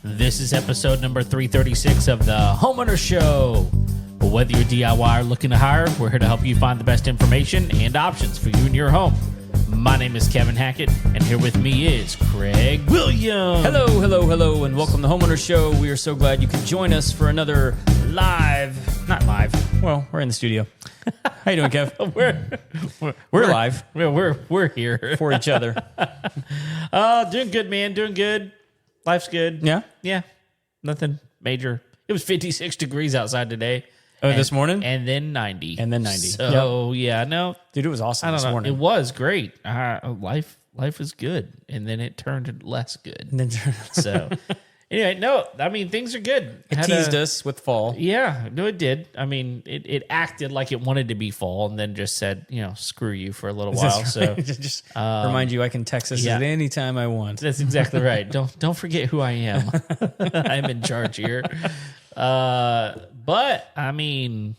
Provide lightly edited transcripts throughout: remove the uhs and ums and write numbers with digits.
This is episode number 336 of the Homeowners Show. Whether you're DIY or looking to hire, we're here to help you find the best information and options for you and your home. My name is Kevin Hackett, and here with me is Craig Williams. Hello, and welcome to the Homeowners Show. We are so glad you could join us for another not live. Well, we're in the studio. How you doing, Kev? We're live. We're here For each other. Doing good, man. Doing good. Life's good. Yeah? Nothing major. It was 56 degrees outside today. Oh, this morning? And then 90. So, yeah, no. Dude, it was awesome this morning. It was great. Life is good. And then it turned less good. So, anyway, no, I mean, things are good. It teased us with fall. Yeah, no, it did. I mean, it acted like it wanted to be fall and then just said, screw you for a little while. So just remind you I can text us at any time I want. That's exactly right. Don't forget who I am. I'm in charge here. But I mean,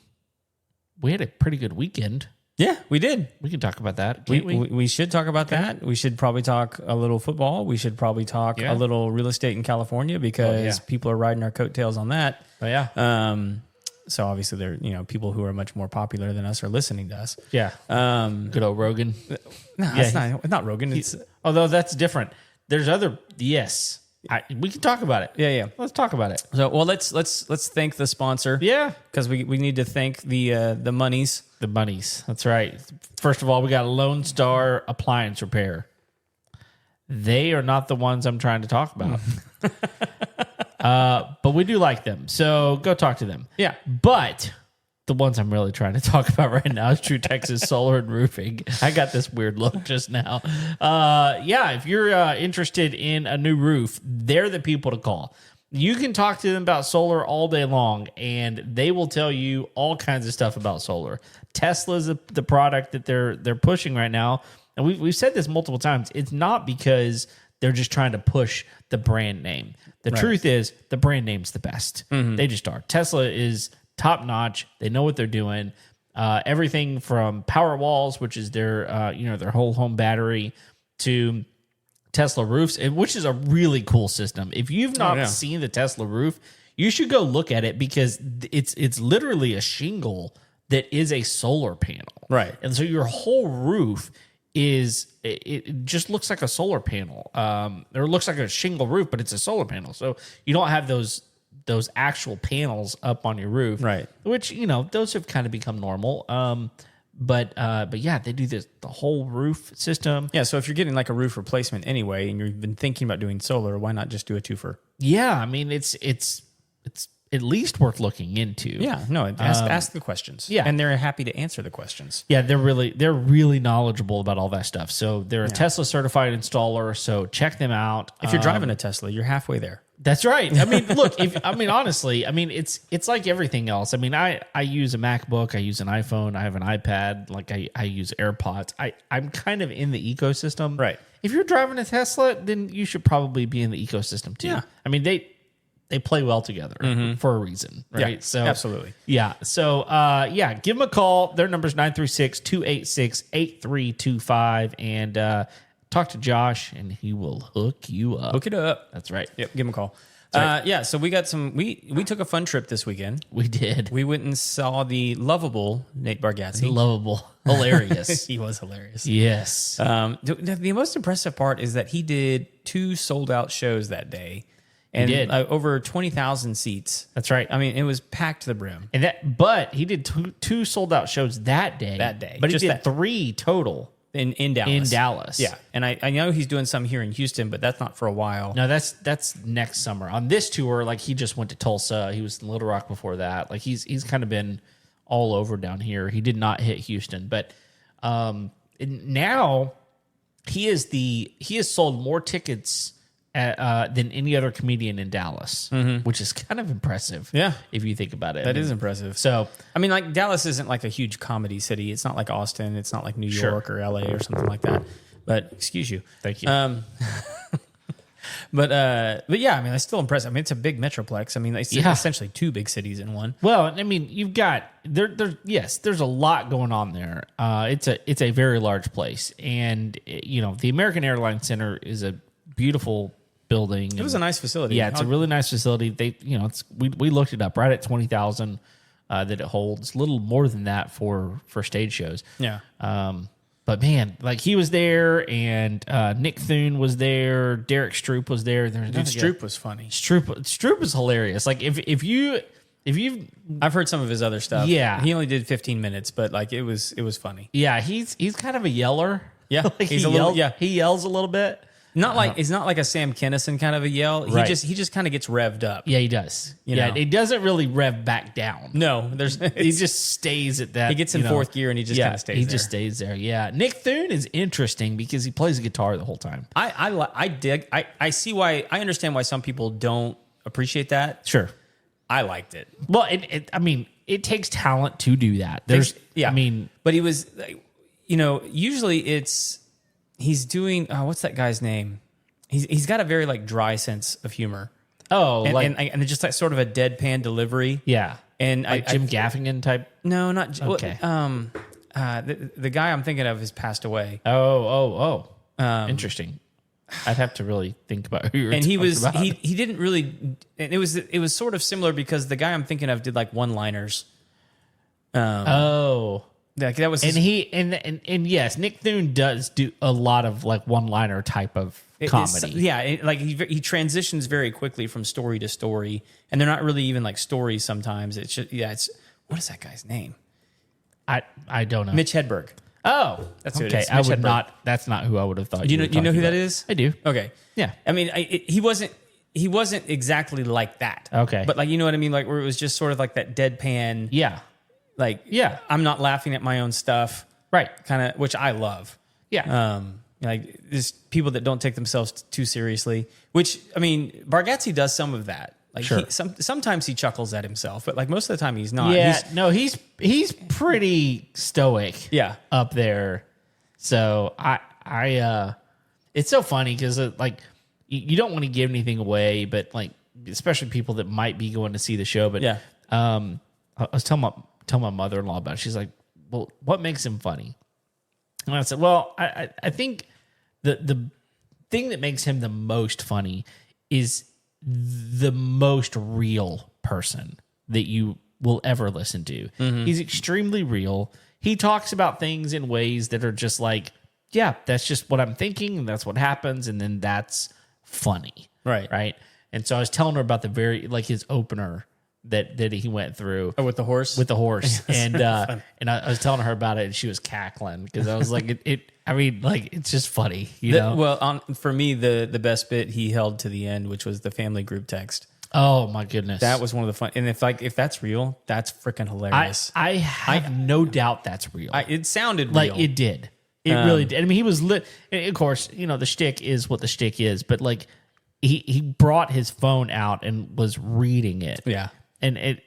we had a pretty good weekend. Yeah, we did. We can talk about that. Can't we? We should talk about that. We should probably talk a little football. We should probably talk a little real estate in California because people are riding our coattails on that. Oh, yeah. So obviously there, people who are much more popular than us are listening to us. Yeah. Good old Rogan. No, it's not Rogan. Although that's different. There's other. Yes. We can talk about it. Yeah. Let's talk about it. So, well, let's thank the sponsor. Yeah. Because we need to thank the monies. The monies. That's right. First of all, we got Lone Star Appliance Repair. They are not the ones I'm trying to talk about. But we do like them. So go talk to them. Yeah. But the ones I'm really trying to talk about right now is True Texas Solar and Roofing. I got this weird look just now. If you're interested in a new roof, they're the people to call. You can talk to them about solar all day long, and they will tell you all kinds of stuff about solar. Tesla's the product that they're pushing right now, and we've said this multiple times. It's not because they're just trying to push the brand name. The truth is the brand name's the best. Mm-hmm. They just are. Tesla is top notch. They know what they're doing. Everything from power walls, which is their their whole home battery, to Tesla roofs, which is a really cool system. If you've not seen the Tesla roof, you should go look at it because it's literally a shingle that is a solar panel. Right. And so your whole roof it just looks like a solar panel. Or it looks like a shingle roof, but it's a solar panel. So you don't have those actual panels up on your roof. Right. Which, those have kind of become normal. But yeah, they do the whole roof system. Yeah, so if you're getting like a roof replacement anyway, and you've been thinking about doing solar, why not just do a twofer? Yeah, I mean it's at least worth looking into. Yeah, no, ask the questions. Yeah, and they're happy to answer the questions. Yeah, they're really knowledgeable about all that stuff. So they're a Tesla certified installer. So check them out. If you're driving a Tesla, you're halfway there. That's right. I mean, look, honestly, it's like everything else. I mean, I use a MacBook, I use an iPhone, I have an iPad, like I use AirPods. I'm kind of in the ecosystem. Right. If you're driving a Tesla, then you should probably be in the ecosystem too. Yeah. I mean, they play well together for a reason, right? Yeah, so absolutely. Yeah. So give them a call. Their number is 936-286-8325 and talk to Josh, and he will hook you up. Hook it up. That's right. Yep, give him a call. Right. So we got we took a fun trip this weekend. We did. We went and saw the lovable Nate Bargatze. Lovable. Hilarious. He was hilarious. Yes. The most impressive part is that he did 2 sold-out shows that day. And he did. Over 20,000 seats. That's right. I mean, it was packed to the brim. But he did two sold-out shows that day. But he did 3 total. In Dallas. In Dallas. Yeah. And I know he's doing some here in Houston, but that's not for a while. No, that's next summer. On this tour, like he just went to Tulsa. He was in Little Rock before that. Like he's kind of been all over down here. He did not hit Houston. But now he has sold more tickets than any other comedian in Dallas, which is kind of impressive. Yeah. If you think about it. That is impressive. So, I mean, like Dallas isn't like a huge comedy city. It's not like Austin. It's not like New York or LA or something like that. But excuse you. Thank you. But yeah, I mean, that's still impressive. I mean, it's a big metroplex. I mean, it's essentially two big cities in one. Well, I mean, you've got there's a lot going on there. It's a very large place, and the American Airlines Center is a beautiful building. It was a nice facility. Yeah, it's a really nice facility. We looked it up, right at 20,000 that it holds. A little more than that for stage shows. Yeah. But man, like he was there, and Nick Thune was there. Derek Stroop was there. Stroop was funny. Stroop is hilarious. Like if you've I've heard some of his other stuff. Yeah. He only did 15 minutes, but like it was funny. Yeah, he's kind of a yeller. Yeah, like he yells a little bit. It's not like a Sam Kinison kind of a yell. He Right. just kind of gets revved up. Yeah, he does. You know? It doesn't really rev back down. No, He just stays at that. he gets in fourth gear and he just kind of stays there. He just stays there. Yeah, Nick Thune is interesting because he plays the guitar the whole time. I dig. I see why. I understand why some people don't appreciate that. Sure. I liked it. Well, it takes talent to do that. But he was, usually he's doing. What's that guy's name? He's got a very like dry sense of humor. Oh, and just like sort of a deadpan delivery. Yeah, and like Jim Gaffigan type. No, not okay. The guy I'm thinking of has passed away. Oh. Interesting. I'd have to really think about who you're and talking about. he didn't really. And it was sort of similar because the guy I'm thinking of did like one-liners. Like that was, and yes, Nick Thune does do a lot of like one-liner type of comedy. He transitions very quickly from story to story, and they're not really even like stories. Sometimes it's just, what is that guy's name? I don't know. Mitch Hedberg. Oh, that's who okay. it is. I would Hedberg. not. That's not who I would have thought. You know who that is? I do. Okay. Yeah. I mean, he wasn't exactly like that. Okay. But like, you know what I mean? Like where it was just sort of like that deadpan. Yeah. Like, yeah, I'm not laughing at my own stuff. Right. Kind of, which I love. Yeah. Like there's people that don't take themselves too seriously, which, I mean, Bargatze does some of that. Like sure. Sometimes he chuckles at himself, but like most of the time he's not. Yeah. He's pretty stoic. Yeah. Up there. So it's so funny because like you don't want to give anything away, but like especially people that might be going to see the show. But yeah. I was telling my mother-in-law about it. She's like, well, what makes him funny? And I said, well, I think the thing that makes him the most funny is the most real person that you will ever listen to. Mm-hmm. He's extremely real. He talks about things in ways that are just like, yeah, that's just what I'm thinking, and that's what happens, and then that's funny. Right. And so I was telling her about his opener that he went through. Oh, with the horse? With the horse. And I was telling her about it, and she was cackling because I was like, it's just funny, you know? Well, for me, the best bit he held to the end, which was the family group text. Oh my goodness. That was one of the fun. And if that's real, that's freaking hilarious. I have no doubt that's real. It sounded like real. It did. It really did. I mean, he was lit. Of course, the shtick is what the shtick is, but like he brought his phone out and was reading it. Yeah. And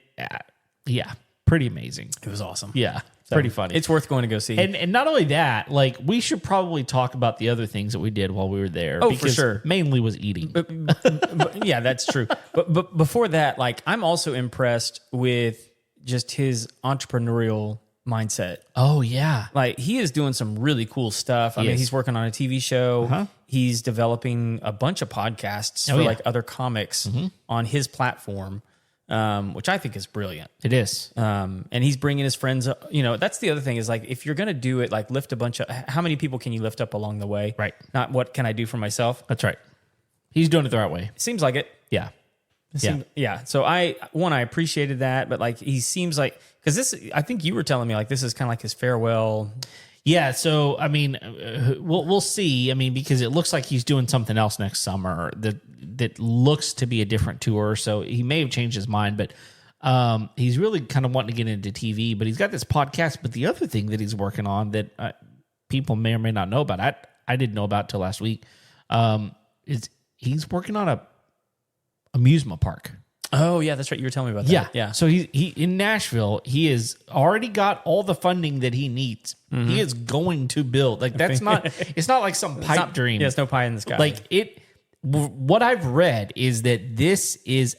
pretty amazing. It was awesome. Yeah. Pretty funny. It's worth going to go see. And not only that, like we should probably talk about the other things that we did while we were there. Oh, for sure. Mainly was eating. But yeah, that's true. But before that, like I'm also impressed with just his entrepreneurial mindset. Oh yeah. Like he is doing some really cool stuff. I mean, he's working on a TV show. Uh-huh. He's developing a bunch of podcasts for like other comics on his platform. Which I think is brilliant. It is. And he's bringing his friends up. That's the other thing is like, if you're going to do it, like lift a bunch of, how many people can you lift up along the way? Right. Not what can I do for myself? That's right. He's doing it the right way. It seems like it. Yeah. Yeah. So I appreciated that, but like, he seems like, cause I think you were telling me like, this is kind of like his farewell. Yeah. So, I mean, we'll see. I mean, because it looks like he's doing something else next summer that looks to be a different tour. So he may have changed his mind, but he's really kind of wanting to get into TV. But he's got this podcast. But the other thing that he's working on that people may or may not know about, I didn't know about till last week, is he's working on a amusement park. Oh yeah, that's right. You were telling me about that. Yeah. So he in Nashville, he has already got all the funding that he needs. Mm-hmm. He is going to build. Like it's not like some pipe dream. Yeah, it's no pie in the sky. Like what I've read is that this is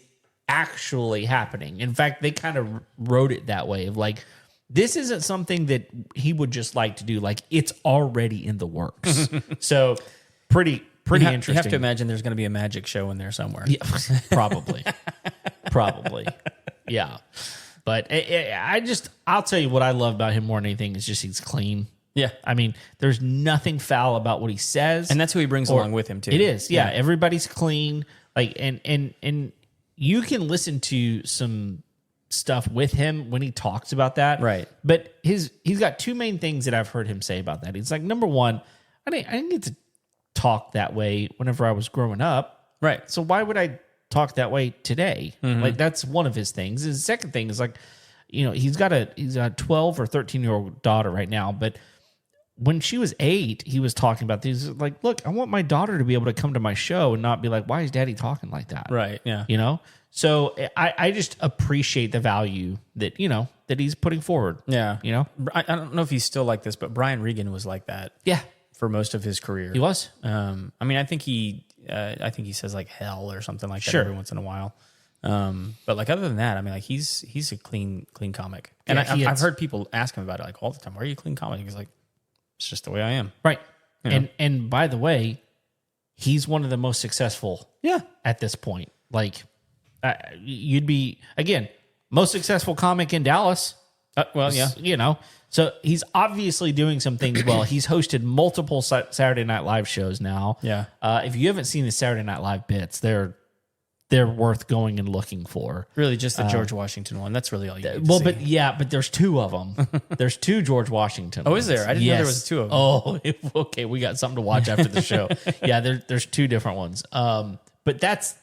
actually happening. In fact, they kind of wrote it that way of like, this isn't something that he would just like to do. Like, it's already in the works. So pretty interesting. You have to imagine there's going to be a magic show in there somewhere. Yeah, probably. Yeah. But I'll tell you what I love about him more than anything is just he's clean. Yeah. I mean, there's nothing foul about what he says. And that's who he brings along with him too. It is. Yeah. Everybody's clean. Like, and you can listen to some stuff with him when he talks about that. Right. But he's got two main things that I've heard him say about that. He's like, number one, I didn't get to talk that way whenever I was growing up. Right. So why would I talk that way today? Like, that's one of his things. His second thing is like, he's got a 12 or 13-year-old daughter right now, but when she was 8, he was talking about these like, look, I want my daughter to be able to come to my show and not be like, why is daddy talking like that? Right. Yeah. So I just appreciate the value that, that he's putting forward. Yeah. I don't know if he's still like this, but Brian Regan was like that. Yeah. For most of his career. He was. I mean, I think he says like hell or something like that Sure. every once in a while. But like other than that, I mean, like he's a clean comic. And Yeah, I've heard people ask him about it like all the time. Why are you a clean comic? He's like, it's just the way I am. Right. And by the way, he's one of the most successful at this point. Like, you'd be, again, most successful comic in Dallas. Well, yeah. So he's obviously doing some things well. He's hosted multiple Saturday Night Live shows now. Yeah. If you haven't seen the Saturday Night Live bits, they're worth going and looking for. Really, just the George Washington one. That's really all you need to see. But there's two of them. There's two George Washington. Oh, is there? I didn't know there was two of them. Oh, okay. We got something to watch after the show. Yeah, there's two different ones. But that's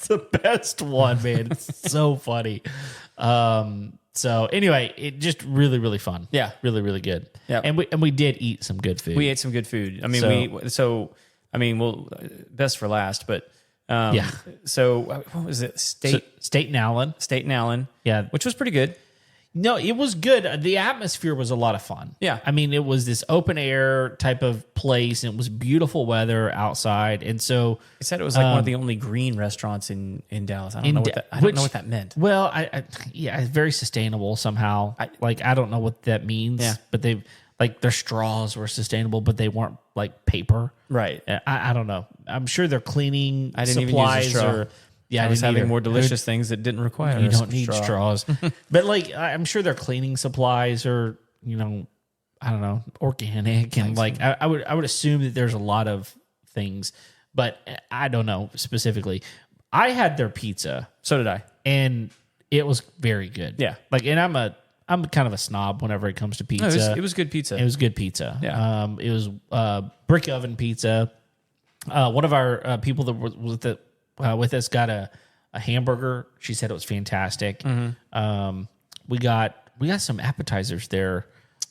the best one, man. It's so funny. So anyway, it just really, really fun. Yeah. Really, really good. Yeah. And we did eat some good food. We ate some good food. I mean, we'll best for last, but yeah. So what was it? State and Allen. State and Allen. Yeah. Which was pretty good. No, it was good. The atmosphere was a lot of fun. Yeah. I mean, it was this open air type of place, and it was beautiful weather outside. And so They said it was like one of the only green restaurants in Dallas. I don't know what that meant. Well, it's very sustainable somehow. I don't know what that means. Yeah. But their straws were sustainable, but they weren't like paper. Right. I don't know. I'm sure they're cleaning I didn't supplies even use a straw. or yeah, I was didn't having either. more delicious things that didn't require You a don't need straw. straws. But I'm sure they're cleaning supplies or, I don't know, organic. And I would assume that there's a lot of things, but I don't know specifically. I had their pizza. So did I. And it was very good. Yeah. And I'm kind of a snob whenever it comes to pizza. No, it was good pizza. It was good pizza. Yeah. It was brick oven pizza. One of our people that was with us got a hamburger. She said it was fantastic. Mm-hmm. We got some appetizers there.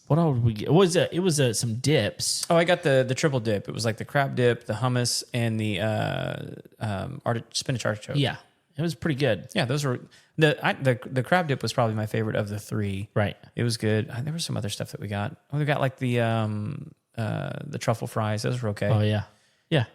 What else did we get? It was some dips. Oh, I got the triple dip. It was like the crab dip, the hummus, and the spinach artichoke. Yeah, it was pretty good. Yeah, those were the crab dip was probably my favorite of the three. Right. It was good. There was some other stuff that we got. We got like the truffle fries. Those were okay. Oh yeah, yeah.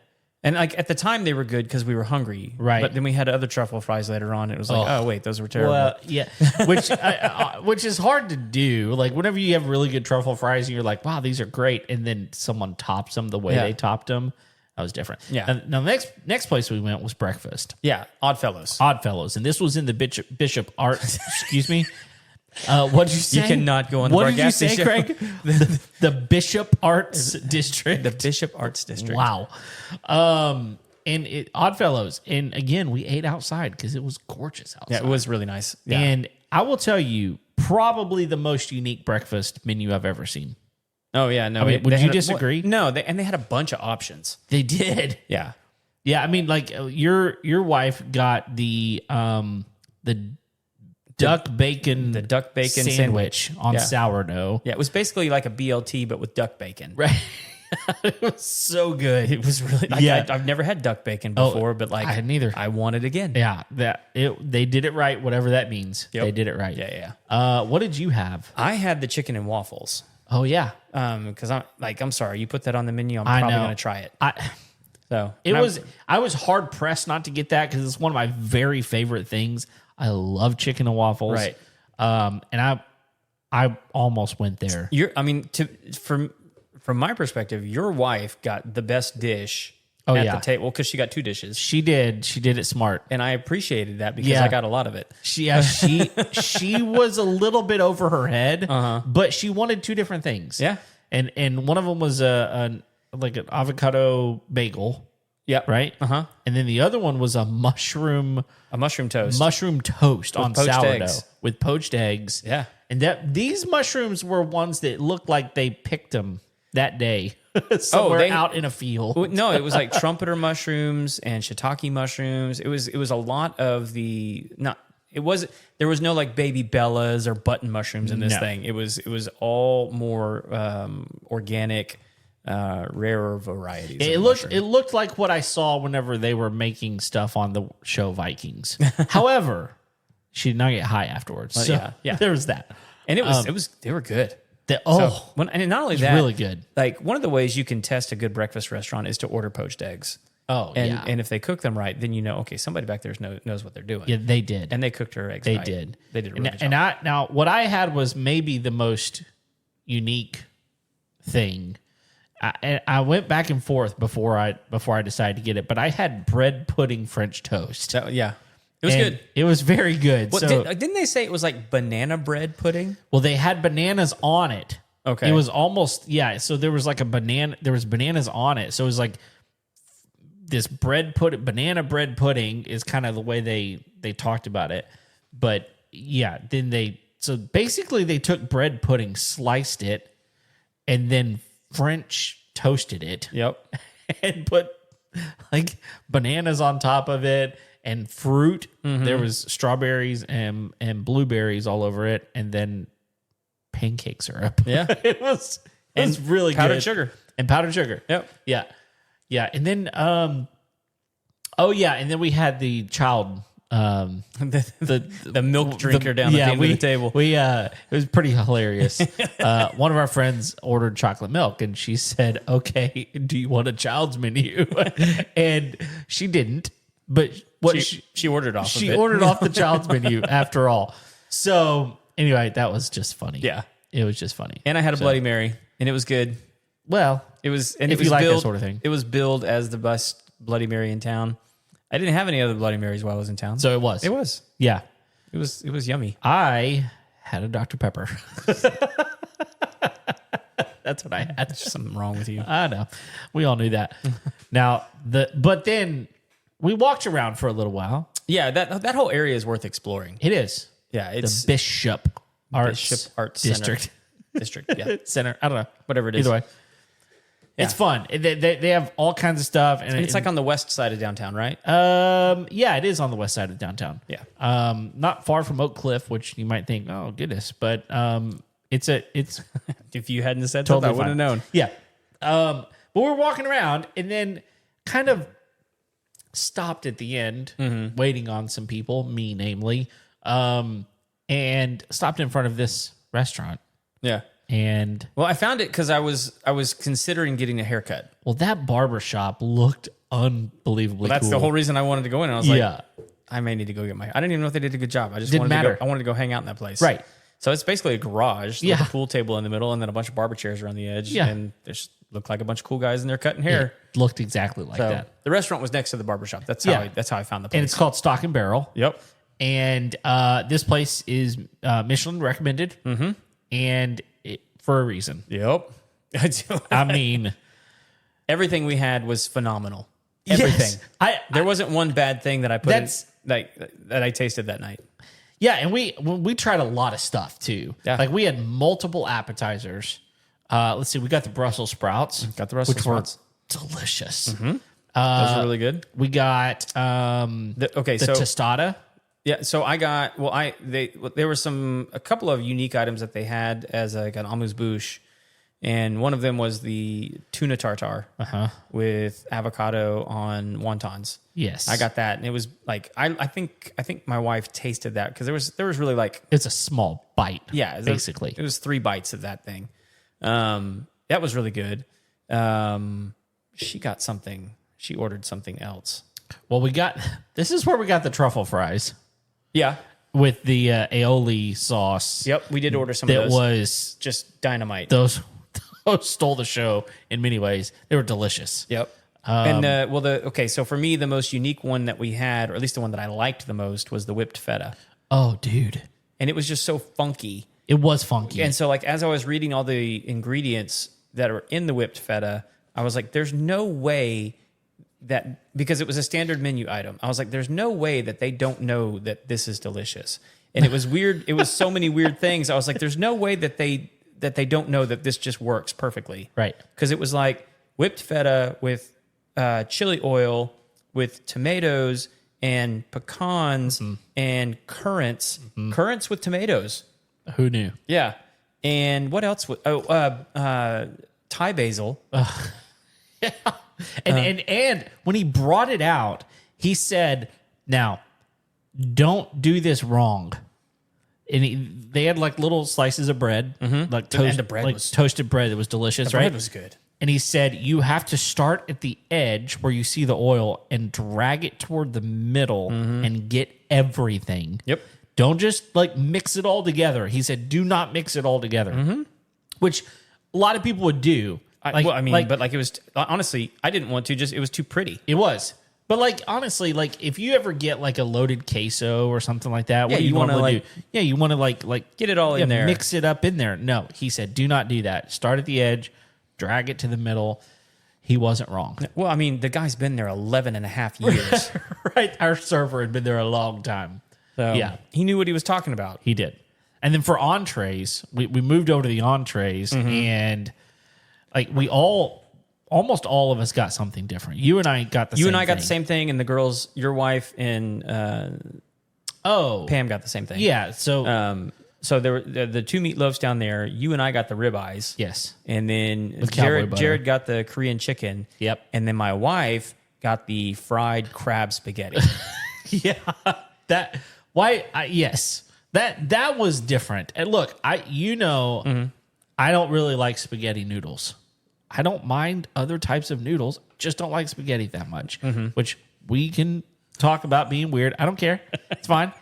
And like at the time they were good because we were hungry. Right. But then we had other truffle fries later on. And it was like, oh wait, those were terrible. Well, yeah, which is hard to do. Like whenever you have really good truffle fries and you're like, wow, these are great, and then someone tops them the way they topped them, that was different. Yeah. Now the next place we went was breakfast. Yeah, Oddfellows. Oddfellows, and this was in the Bishop Art. Excuse me. What did you say? You cannot go on the What did you Bargatze say, show. Craig? the Bishop Arts District. The Bishop Arts District. Wow. And Oddfellows, and again, we ate outside because it was gorgeous outside. Yeah, it was really nice. Yeah. And I will tell you, probably the most unique breakfast menu I've ever seen. Oh yeah, no. I mean, would you disagree? No, they had a bunch of options. They did. Yeah. Yeah, I mean, like your wife got the duck bacon sandwich on sourdough. Yeah, it was basically like a BLT but with duck bacon. Right. It was so good. It was really I've never had duck bacon before, but like I hadn't either. I want it again. Yeah, they did it right, whatever that means. Yep. They did it right. Yeah. What did you have? I had the chicken and waffles. Oh yeah. Because I'm sorry, you put that on the menu, I'm probably gonna try it. So I was hard pressed not to get that because it's one of my very favorite things. I love chicken and waffles. Right. And I almost went there. From my perspective, your wife got the best dish at the table because she got 2 dishes. She did it smart. And I appreciated that because I got a lot of it. She was a little bit over her head, but she wanted 2 different things. Yeah. And one of them was like an avocado bagel. Yeah. Right? Uh-huh. And then the other one was a mushroom toast. Mushroom toast on sourdough with poached eggs. Yeah. And these mushrooms were ones that looked like they picked them that day somewhere out in a field. No, it was like trumpeter mushrooms and shiitake mushrooms. It was a lot of there was no like baby bellas or button mushrooms in this thing. It was all more organic, rarer varieties. It looked like what I saw whenever they were making stuff on the show Vikings. However, she did not get high afterwards. So yeah. There was that. And they were good. And not only that, really good. Like one of the ways you can test a good breakfast restaurant is to order poached eggs. And if they cook them right, then okay, somebody back there knows what they're doing. Yeah, they did. And they cooked her eggs. They right. did. They did a really good job. Now what I had was maybe the most unique thing. I went back and forth before I decided to get it, but I had bread pudding French toast. It was good. It was very good. Didn't they say it was like banana bread pudding? Well, they had bananas on it. Okay. It was almost, so there was like there was bananas on it. So it was like this banana bread pudding is kind of the way they talked about it. But then so basically they took bread pudding, sliced it, and then French toasted it. Yep. And put like bananas on top of it. And fruit, there was strawberries and blueberries all over it, and then pancake syrup. Yeah, it was really powdered good. Sugar and powdered sugar. Yep. Yeah, and then and then we had the child, the milk drinker down the end of the table. It was pretty hilarious. One of our friends ordered chocolate milk, and she said, "Okay, do you want a child's menu?" And she didn't. But she ordered off. She ordered off the child's menu after all. So anyway, that was just funny. Yeah, it was just funny. And I had a Bloody Mary, and it was good. Well, it was. And if it was you like billed, that sort of thing, it was billed as the best Bloody Mary in town. I didn't have any other Bloody Marys while I was in town, so it was. It was. Yeah, it was yummy. I had a Dr. Pepper. That's what I had. There's something wrong with you. I know. We all knew that. But then. We walked around for a little while. Yeah, that whole area is worth exploring. It is. Yeah, it's the Bishop Arts District. District, yeah. Center. I don't know. Whatever it is. Either way. Yeah. It's fun. They have all kinds of stuff. And it's like on the west side of downtown, right? Yeah, it is on the west side of downtown. Yeah. Not far from Oak Cliff, which you might think, oh goodness. But it's if you hadn't said totally that, I would have known. Yeah. But we're walking around and then kind of stopped at the end, waiting on some people, me namely, and stopped in front of this restaurant. Yeah. And I found it because I was considering getting a haircut. Well, that barbershop looked unbelievably that's cool. the whole reason I wanted to go in. I was like, I may need to go get I didn't even know if they did a good job. I just I wanted to go hang out in that place. Right. So it's basically a garage with a pool table in the middle and then a bunch of barber chairs around the edge. Yeah. And there's looked like a bunch of cool guys in there cutting hair. It looked exactly like that. The restaurant was next to the barbershop. That's how I found the place. And it's called Stock and Barrel. Yep. And this place is Michelin-recommended. Mm-hmm. And for a reason. Yep. I mean, everything we had was phenomenal. Everything. Yes. There wasn't one bad thing that I put that I tasted that night. Yeah, and we tried a lot of stuff too. Yeah. Like we had multiple appetizers. Let's see, we got the Brussels sprouts. Got the Brussels sprouts. Delicious. Mm-hmm. Those were really good. We got the tostada. Yeah, so I got there were a couple of unique items that they had as like an amuse-bouche, and one of them was the tuna tartare with avocado on wontons. Yes, I got that, and it was like I think my wife tasted that because there was really like it's a small bite. Yeah, basically it was 3 bites of that thing. That was really good. She got something. she ordered something else. Well, this is where we got the truffle fries Yeah. with the aioli sauce. Yep. We did order some That of those. was Just dynamite. those stole the show in many ways. They were delicious. Yep. So for me, the most unique one that we had, or at least the one that I liked the most, was the whipped feta. Oh, dude. And it was just so funky. It was funky. And so, like, as I was reading all the ingredients that are in the whipped feta, I was like, there's no way that, because it was a standard menu item, I was like, there's no way that they don't know that this is delicious. And it was weird. It was so many weird things. I was like, there's no way that they don't know that this just works perfectly. Right. Because it was like whipped feta with chili oil, with tomatoes and pecans and currants. Currants with tomatoes. Who knew? Yeah. And what else? Thai basil. And when he brought it out, he said, "Now, don't do this wrong." And they had like little slices of bread, like And the bread was- toasted bread that was delicious, The right? bread was good. And he said, you have to start at the edge where you see the oil and drag it toward the middle and get everything. Yep. Don't just like mix it all together. He said, do not mix it all together, which a lot of people would do. But it was, honestly, I didn't want to, it was too pretty. It was. But like, honestly, like if you ever get like a loaded queso or something like that, what do you wanna, normally do? Yeah, you want to like get it all in there. Mix it up in there. No, he said, do not do that. Start at the edge, drag it to the middle. He wasn't wrong. Well, I mean, the guy's been there 11 and a half years. Right. Our server had been there a long time. So yeah. He knew what he was talking about. He did. And then for entrees, we moved over to the entrees and like almost all of us got something different. You and I got the same thing. You and I got the same thing, and the girls, your wife and Pam got the same thing. Yeah. So so there were the two meatloaves down there. You and I got the ribeyes. yes. And then cowboy-butter. Jared got the Korean chicken. Yep. And then my wife got the fried crab spaghetti. Yeah. Yes. That was different. And look, I don't really like spaghetti noodles. I don't mind other types of noodles. Just don't like spaghetti that much, which we can talk about being weird. I don't care. It's fine.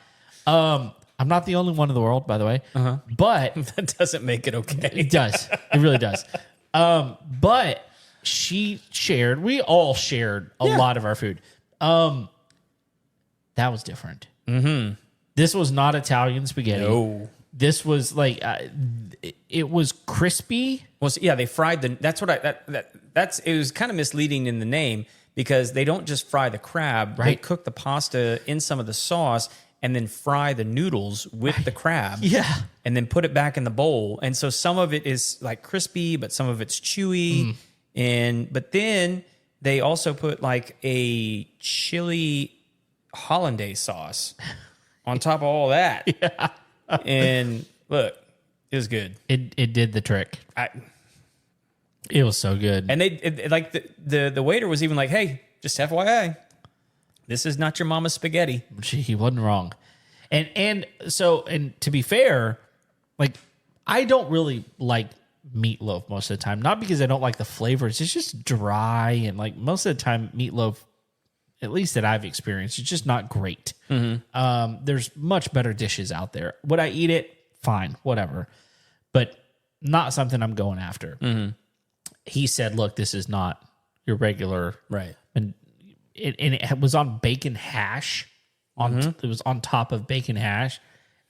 I'm not the only one in the world, by the way, but That doesn't make it okay. it does. It really does. But we all shared a lot of our food. That was different. This was not Italian spaghetti. No. This was like, it was crispy. Well, so, yeah, they fried the. That's what it was kind of misleading in the name because they don't just fry the crab. They Right. cook the pasta in some of the sauce and then fry the noodles with the crab. Yeah. And then put it back in the bowl. And so some of it is like crispy, but some of it's chewy. But then they also put like a chili hollandaise sauce on top of all that. Yeah. And look, it was good. It did the trick. It was so good. And the waiter was even like, "Hey, just FYI, this is not your mama's spaghetti." He wasn't wrong. And to be fair, like I don't really like meatloaf most of the time. Not because I don't like the flavors. It's just dry and like most of the time meatloaf, at least that I've experienced, it's just not great. There's much better dishes out there. Would I eat it? Fine, whatever. But not something I'm going after. He said, look, this is not your regular. Right. And it was on bacon hash. It was on top of bacon hash.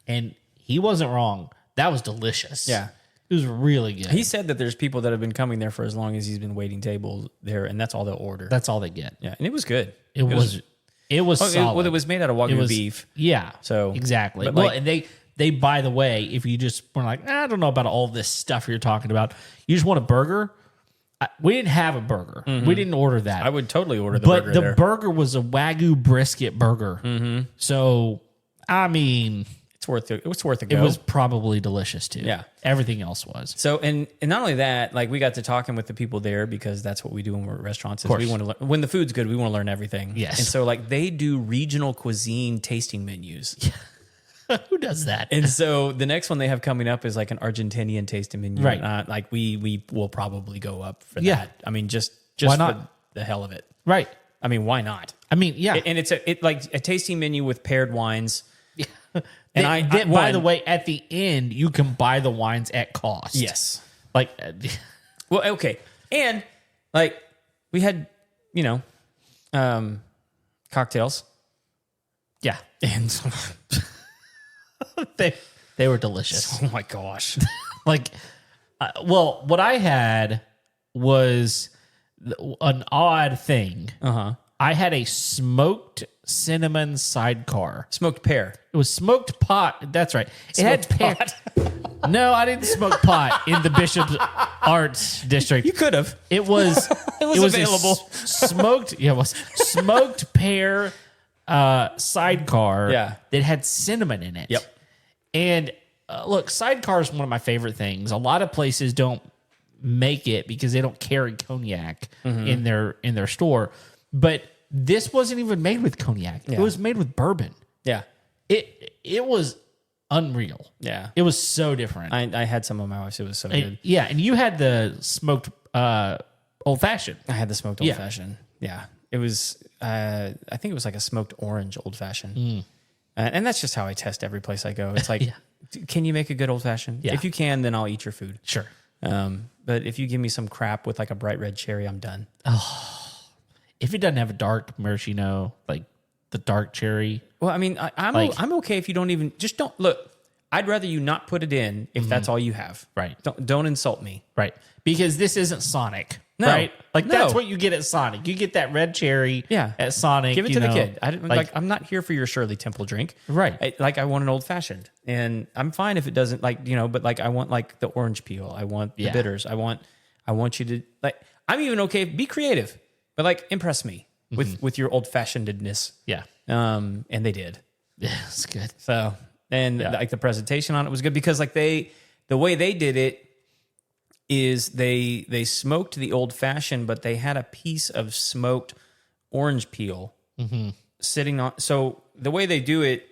And he wasn't wrong. That was delicious. Yeah. It was really good. He said that there's people that have been coming there for as long as he's been waiting tables there, and that's all they'll order. That's all they get. Yeah, and it was good. It was solid. It was made out of Wagyu beef. Yeah. So exactly. but Well, like- and they by the way, if you just were like, I don't know about all this stuff you're talking about, you just want a burger. We didn't have a burger. We didn't order that. I would totally order the but burger the there. burger was a Wagyu brisket burger. So I mean, It was worth a go. it was probably delicious too. Yeah. Everything else was. So and not only that, like we got to talking with the people there because that's what we do when we're at restaurants. Is course. we want to learn when the food's good. We want to learn everything. Yes. And so like they do regional cuisine tasting menus. Who does that? And so the next one they have coming up is like an Argentinian tasting menu. Right. Like we will probably go up for Yeah. that. I mean, just Why for not? the hell of it. Right. I mean, why not? I mean, yeah. And it's like a tasting menu with paired wines. And by the way, at the end, you can buy the wines at cost. Yes. Like, well, okay. And like we had, cocktails. Yeah. And they were delicious. oh my gosh. Like, well, what I had was an odd thing. I had a smoked cinnamon sidecar. Smoked pear. It was smoked pot. That's right. It had pear. pot. No, I didn't smoke pot in the Bishop's Arts District. You could have. It was available. Smoked. Yeah, it was smoked pear sidecar. Yeah. That had cinnamon in it. Yep. And look, sidecar is one of my favorite things. A lot of places don't make it because they don't carry cognac in their store. But this wasn't even made with cognac. Yeah. It was made with bourbon. Yeah. It was unreal. Yeah. It was so different. I had some of my wife's. It was so good. Yeah, and you had the smoked old fashioned. I had the smoked old fashioned. Yeah. It was, I think it was like a smoked orange old fashioned. And that's just how I test every place I go. It's like, can you make a good old fashioned? Yeah. If you can, then I'll eat your food. Sure. But if you give me some crap with like a bright red cherry, I'm done. If it doesn't have a dark maraschino, like the dark cherry. Well, I mean, I'm okay if you don't even, just don't, look, I'd rather you not put it in if that's all you have. Right. Don't insult me. Right. Because this isn't Sonic. No. Right? Like No. that's what you get at Sonic. You get that red cherry at Sonic. Give it to the kid. I'm not here for your Shirley Temple drink. Right. I want an old fashioned, and I'm fine if it doesn't but like I want like the orange peel. I want the bitters. I want you to like. I'm even okay. Be creative, but like impress me with your old fashionedness. Yeah. And they did. Yeah, it's good. So like the presentation on it was good because like the way they did it is they smoked the old fashioned, but they had a piece of smoked orange peel sitting on. So the way they do it,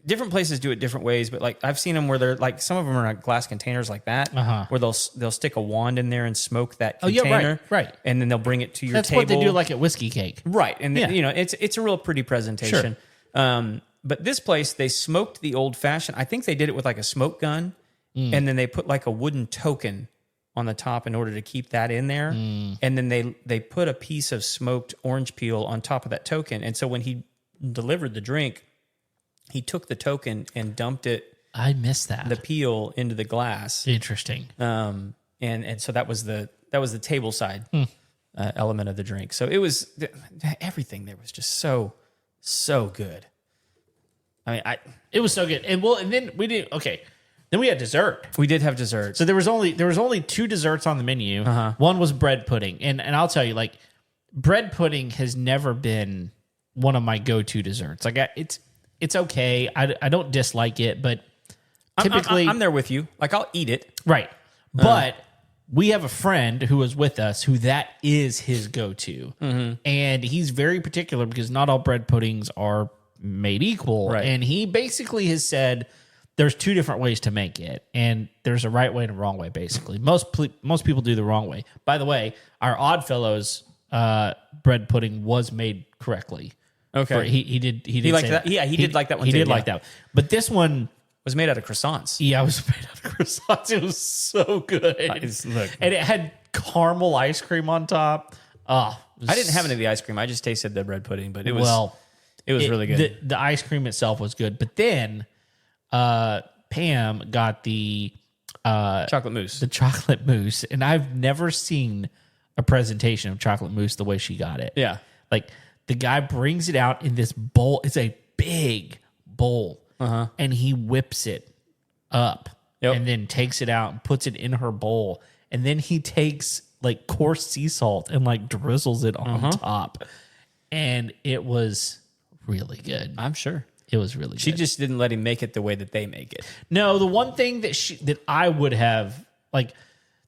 different places do it different ways, but like I've seen them where they're like some of them are in glass containers like that, where they'll stick a wand in there and smoke that container, right, and then they'll bring it to your That's table. what they do like at Whiskey Cake, right? And it's a real pretty presentation. Sure. But this place they smoked the old fashioned. I think they did it with like a smoke gun, and then they put like a wooden token on the top in order to keep that in there. And then they put a piece of smoked orange peel on top of that token. And so when he delivered the drink, he took the token and dumped it. I missed that. The peel into the glass. Interesting. And so that was the table side element of the drink. So it was everything there was just so good. I mean, it was so good. And then we did Then we had dessert. We did have dessert. So there was only two desserts on the menu. One was bread pudding, and I'll tell you, like, bread pudding has never been one of my go-to desserts. Like, it's okay. I don't dislike it, but typically I'm there with you. Like, I'll eat it. Right, but we have a friend who was with us who that is his go-to, and he's very particular because not all bread puddings are made equal, right. And he basically has said there's two different ways to make it, and there's a right way and a wrong way. Basically, most people do the wrong way. By the way, our Oddfellows bread pudding was made correctly. Okay, he did like that. Yeah, he did like that one. He too, did like that, but this one was made out of croissants. Yeah, it was made out of croissants. It was so good, and it had caramel ice cream on top. Oh, I didn't have any of the ice cream. I just tasted the bread pudding, but it was really good. The ice cream itself was good, but then. Pam got the chocolate mousse. The chocolate mousse, and I've never seen a presentation of chocolate mousse the way she got it. Yeah. Like the guy brings it out in this bowl. It's a big bowl. And he whips it up and then takes it out and puts it in her bowl. And then he takes like coarse sea salt and like drizzles it on top. And it was really good. I'm sure. It was really good. She just didn't let him make it the way that they make it. No, the one thing that I would have, like,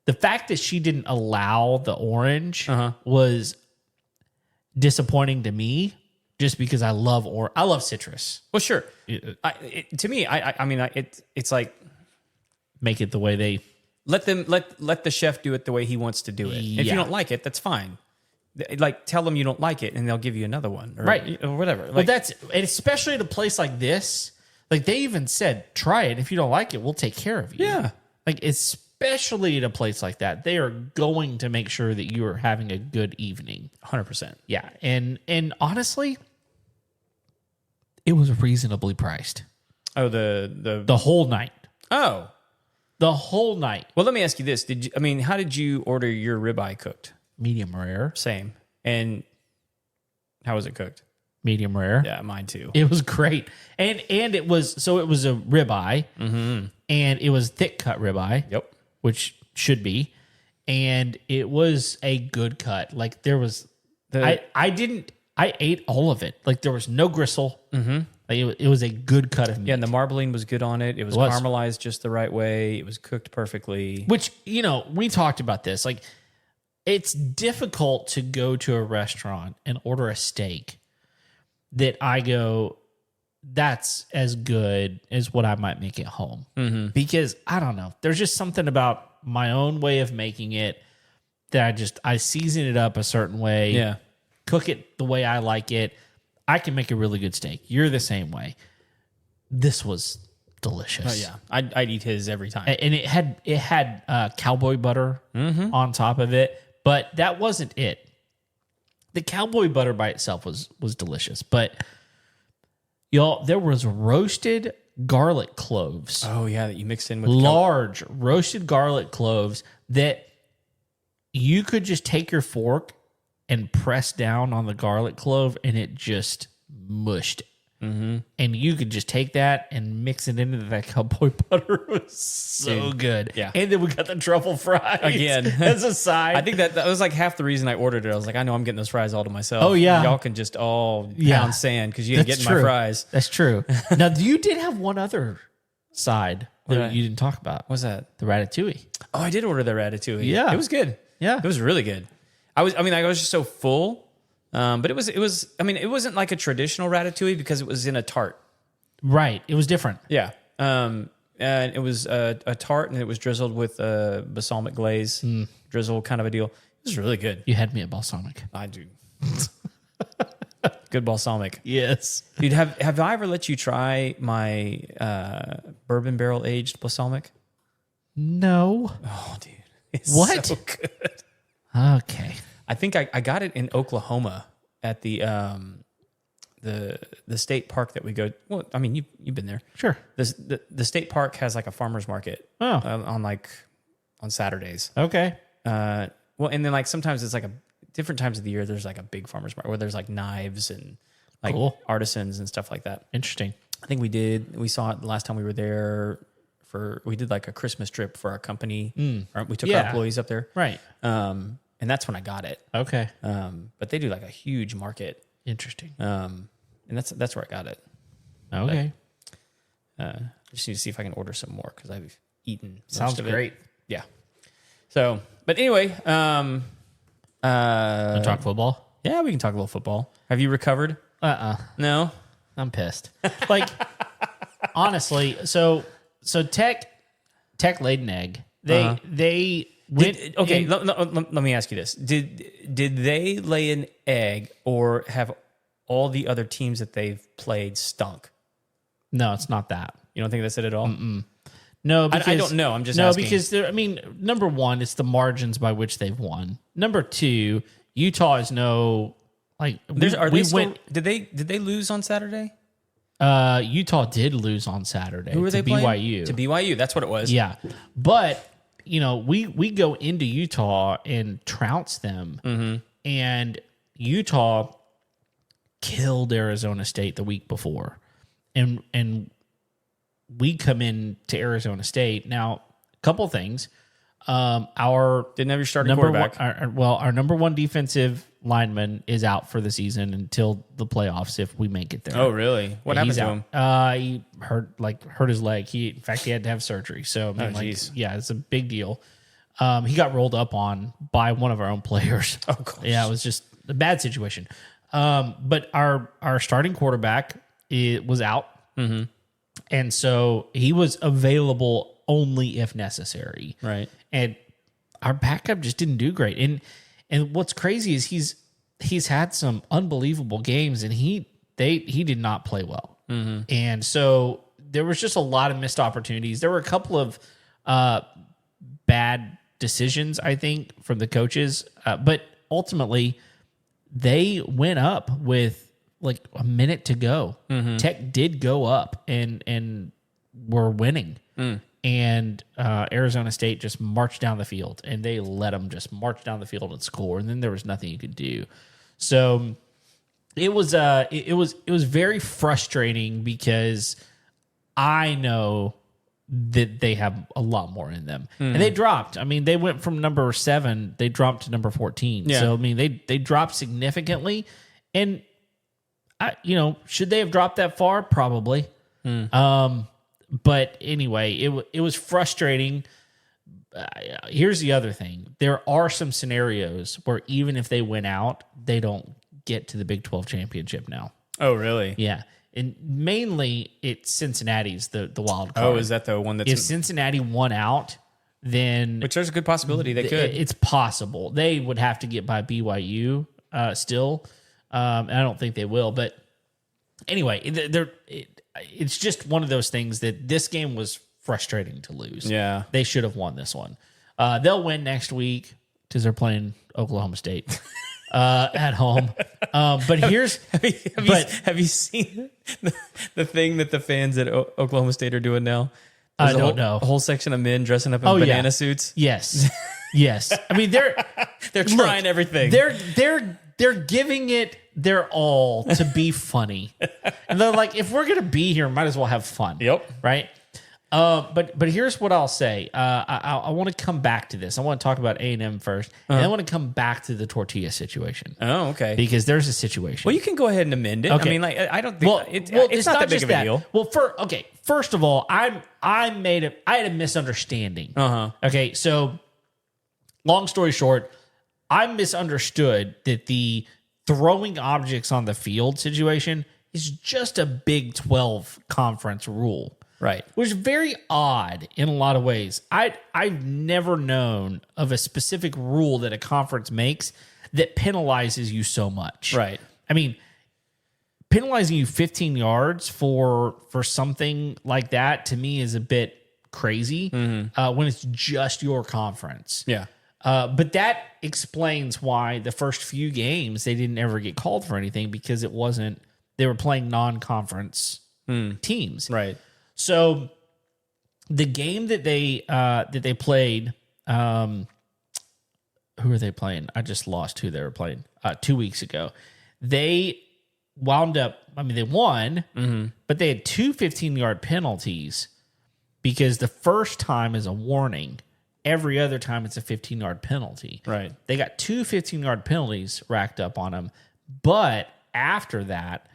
the fact that she didn't allow the orange was disappointing to me, just because I love citrus. Well, sure. To me, it's like make it the way they let the chef do it the way he wants to do it. If you don't like it, that's fine. like tell them you don't like it and they'll give you another one, or whatever. Like, well, that's and especially at a place like this. Like they even said, try it. If you don't like it, we'll take care of you. Yeah. Like especially at a place like that, they are going to make sure that you are having a good evening. 100%. Yeah, and honestly, it was reasonably priced. Oh, the whole night. Oh, The whole night. well, let me ask you this: how did you order your ribeye cooked? Medium rare. Same. And how was it cooked? Medium rare. Yeah, mine too. It was great. And it was a ribeye. Mm-hmm. And it was thick cut ribeye. Yep. Which should be. And it was a good cut. Like there was I ate all of it. Like there was no gristle. Mm-hmm. Like it was a good cut of meat. Yeah, and the marbling was good on it. It was caramelized just the right way. It was cooked perfectly. Which, we talked about this. Like, it's difficult to go to a restaurant and order a steak that I go, that's as good as what I might make at home. Mm-hmm. Because, I don't know, there's just something about my own way of making it that I season it up a certain way. Yeah. Cook it the way I like it. I can make a really good steak. You're the same way. This was delicious. Oh yeah, I'd eat his every time. And it had cowboy butter on top of it, but that wasn't it. The cowboy butter by itself was delicious, but y'all, there was roasted garlic cloves. Oh yeah, that you mixed in with large roasted garlic cloves that you could just take your fork and press down on the garlic clove, and it just mushed. Mm-hmm. And you could just take that and mix it into that cowboy butter. It was so good. Yeah. And then we got the truffle fries again as a side. I think that was like half the reason I ordered it. I was like, I know I'm getting those fries all to myself. Oh, yeah. Y'all can just all pound sand because you ain't getting true. my fries. That's true. Now, you did have one other side that you didn't talk about. What's that? The ratatouille. Oh, I did order the ratatouille. Yeah. It was good. Yeah. It was really good. I was just so full. But it wasn't like a traditional ratatouille because it was in a tart. Right. It was different. Yeah. And it was a tart and it was drizzled with balsamic glaze, drizzle kind of a deal. It was really good. You had me at balsamic. I do. Good balsamic. Yes. Dude, have I ever let you try my bourbon barrel aged balsamic? No. Oh, dude. It's What? so good. Okay. I think I got it in Oklahoma at the state park that we go. Well, I mean, you've been there. Sure. The state park has like a farmer's market on Saturdays. Okay. Well, and then like sometimes it's like a different times of the year. There's like a big farmer's market where there's like knives and like artisans and stuff like that. Interesting. I think we saw it the last time we were there. We did like a Christmas trip for our company. We took our employees up there. Right. And that's when I got it. Okay. But they do like a huge market. Interesting. And that's where I got it. Okay. I just need to see if I can order some more because I've eaten. Sounds great. Yeah. So, but anyway, Wanna talk football? yeah, we can talk a little football. Have you recovered? No. I'm pissed. Like, honestly, so Tech laid an egg. They went. Let me ask you this: Did they lay an egg, or have all the other teams that they've played stunk? No, it's not that. You don't think that's it at all? No, because I don't know. I'm just asking. because number one, it's the margins by which they've won. Number two, Utah is Did they lose on Saturday? Utah did lose on Saturday. Who were they playing? BYU. To BYU. That's what it was. Yeah, but we go into Utah and trounce them, and Utah killed Arizona State the week before, and we come in to Arizona State now. A couple things. Our Didn't have your starting quarterback. Our number one defensive lineman is out for the season until the playoffs if we make it there. Oh, really? What happened to him? He hurt his leg. In fact, he had to have surgery. So it's a big deal. He got rolled up on by one of our own players. Oh, gosh. Yeah, it was just a bad situation. But our starting quarterback was out, and so he was available only if necessary. Right. And our backup just didn't do great. And what's crazy is he's had some unbelievable games, and he did not play well. And so there was just a lot of missed opportunities. There were a couple of bad decisions, I think, from the coaches. But ultimately, they went up with like a minute to go. Tech did go up and were winning. And Arizona State just marched down the field, and they let them just march down the field and score. And then there was nothing you could do. So it was very frustrating because I know that they have a lot more in them. And they dropped. I mean, they went from number 7, they dropped to number 14. Yeah. So I mean, they dropped significantly. And should they have dropped that far? Probably. But anyway, it was frustrating. Here's the other thing. There are some scenarios where even if they win out, they don't get to the Big 12 championship now. Oh, really? Yeah. And mainly it's Cincinnati's the wild card. Oh, is that the one that's... If Cincinnati won out, then... Which there's a good possibility they could. It's possible. They would have to get by BYU still. And I don't think they will. But anyway, it's just one of those things that this game was frustrating to lose. Yeah. They should have won this one. They'll win next week because they're playing Oklahoma State at home. But here's... Have you seen the thing that the fans at Oklahoma State are doing now? I don't know. A whole section of men dressing up in banana suits. Yes. Yes. I mean, they're trying everything. They're giving it their all to be funny. And they're like, if we're going to be here, might as well have fun. Yep. Right? But here's what I'll say. I want to come back to this. I want to talk about A&M first. And I want to come back to the tortilla situation. Oh, okay. Because there's a situation. Well, you can go ahead and amend it. Okay. I mean, like, I don't think it's not that big of a deal. Well, first of all, I had a misunderstanding. Okay, so long story short, I misunderstood that the throwing objects on the field situation is just a Big 12 conference rule. Right. Which is very odd in a lot of ways. I've never known of a specific rule that a conference makes that penalizes you so much. Right. I mean, penalizing you 15 yards for something like that to me is a bit crazy when it's just your conference. Yeah. But that explains why the first few games they didn't ever get called for anything because they were playing non-conference teams. Right. So the game that they played, who are they playing? I just lost who they were playing 2 weeks ago. They wound up, they won, but they had 2 15-yard penalties because the first time is a warning. Every other time it's a 15-yard penalty. Right. They got 2 15-yard penalties racked up on them. But after that,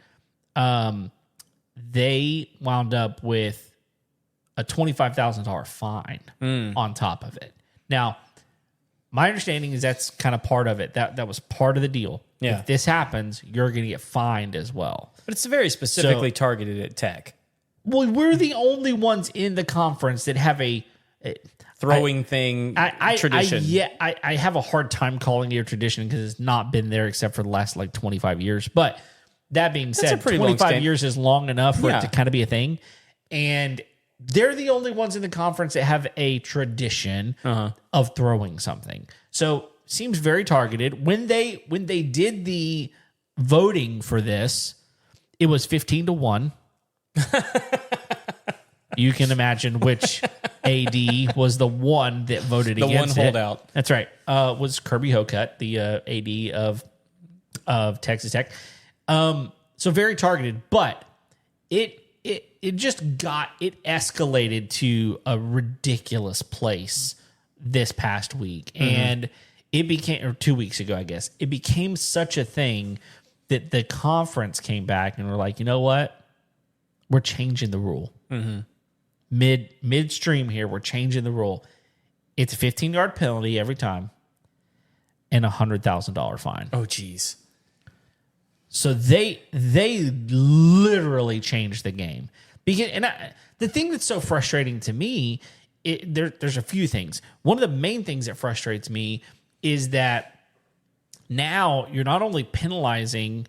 they wound up with a $25,000 fine on top of it. Now, my understanding is that's kind of part of it. That was part of the deal. Yeah. If this happens, you're going to get fined as well. But it's very specifically targeted at Tech. Well, we're the only ones in the conference that have a throwing tradition. I have a hard time calling it a tradition because it's not been there except for the last 25 years. But that being said, 25 years is long enough for it to kind of be a thing. And they're the only ones in the conference that have a tradition of throwing something. So seems very targeted. When they did the voting for this, it was 15-1. You can imagine which AD was the one that voted against it. The one holdout. That's right. Was Kirby Hocutt, the AD of Texas Tech. So very targeted, but it escalated to a ridiculous place this past week. And it became, or 2 weeks ago, I guess, it became such a thing that the conference came back and were like, you know what? We're changing the rule. Midstream here, we're changing the rule. It's a 15-yard penalty every time and a $100,000 fine. Oh, geez. So they literally changed the game. The thing that's so frustrating to me, there's a few things. One of the main things that frustrates me is that now you're not only penalizing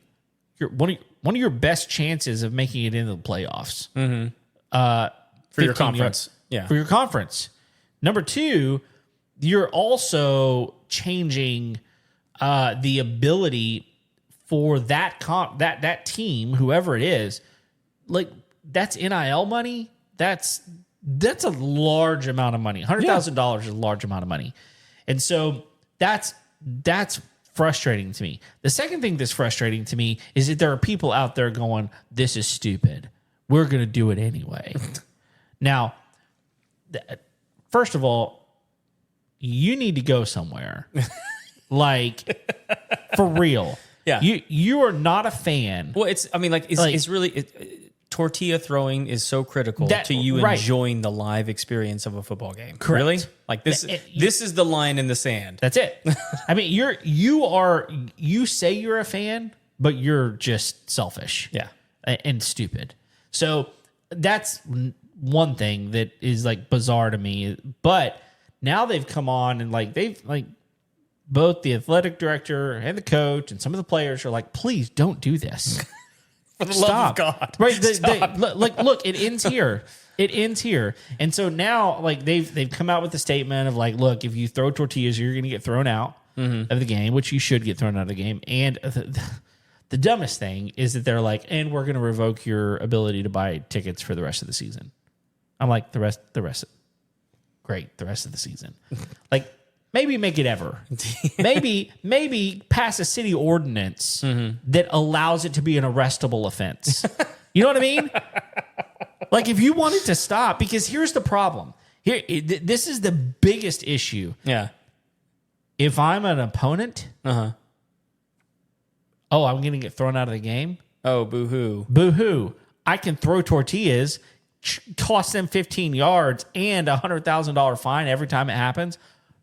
one of your best chances of making it into the playoffs For your conference. For your conference. Number two, you're also changing the ability for that team, whoever it is, like that's NIL money. That's a large amount of money. $100,000 is a large amount of money. And so that's frustrating to me. The second thing that's frustrating to me is that there are people out there going, this is stupid. We're going to do it anyway. Now, first of all, you need to go somewhere. Like, for real. Yeah. You are not a fan. Well, it's really tortilla throwing is so critical to you enjoying the live experience of a football game. Correct. Really? Like this is the line in the sand. That's it. I mean, you say you're a fan, but you're just selfish. Yeah. And stupid. So that's one thing that is like bizarre to me. But now they've come on and they've both the athletic director and the coach and some of the players are like, please don't do this. For the love of God. Right. Look, it ends here. It ends here. And so now they've come out with a statement of look, if you throw tortillas, you're going to get thrown out of the game, which you should get thrown out of the game. And the dumbest thing is that they're like, and we're going to revoke your ability to buy tickets for the rest of the season. I'm like, the rest, great. The rest of the season. Maybe make it ever. maybe pass a city ordinance that allows it to be an arrestable offense. You know what I mean? If you want it to stop, because here's the problem. This is the biggest issue. Yeah. If I'm an opponent, I'm going to get thrown out of the game. Oh, boo-hoo. Boo-hoo. I can throw tortillas, cost them 15 yards, and a $100,000 fine every time it happens.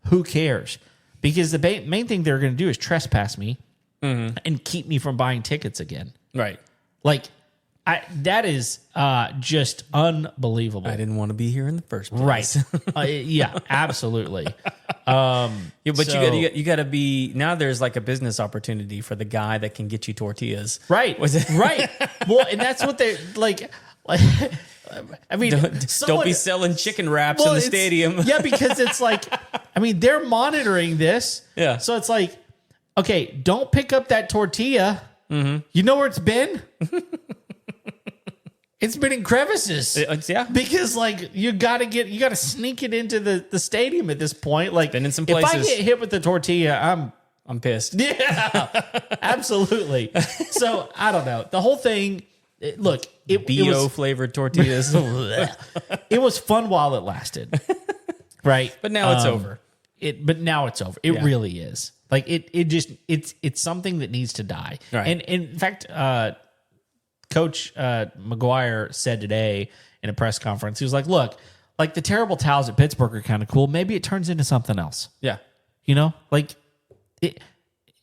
Who cares? Because the main thing they're going to do is trespass me and keep me from buying tickets again. Right. That is just unbelievable. I didn't want to be here in the first place. Right. Yeah, absolutely. But you got to be, now there's a business opportunity for the guy that can get you tortillas. Right. Right. Well, and that's what they I mean, don't be selling chicken wraps in the stadium. Yeah, because it's they're monitoring this. Yeah. So it's okay, don't pick up that tortilla. You know where it's been? It's been in crevices. Yeah. Because you got to sneak it into the stadium at this point. Been in some places. If I get hit with the tortilla, I'm pissed. Yeah, absolutely. So I don't know. The whole thing. Look, it was flavored tortillas. It was fun while it lasted, right? But now it's over. But now it's over. It really is. It's something that needs to die. Right. And in fact, Coach McGuire said today in a press conference, he was like, "Look, the terrible towels at Pittsburgh are kind of cool. Maybe it turns into something else." Yeah. You know,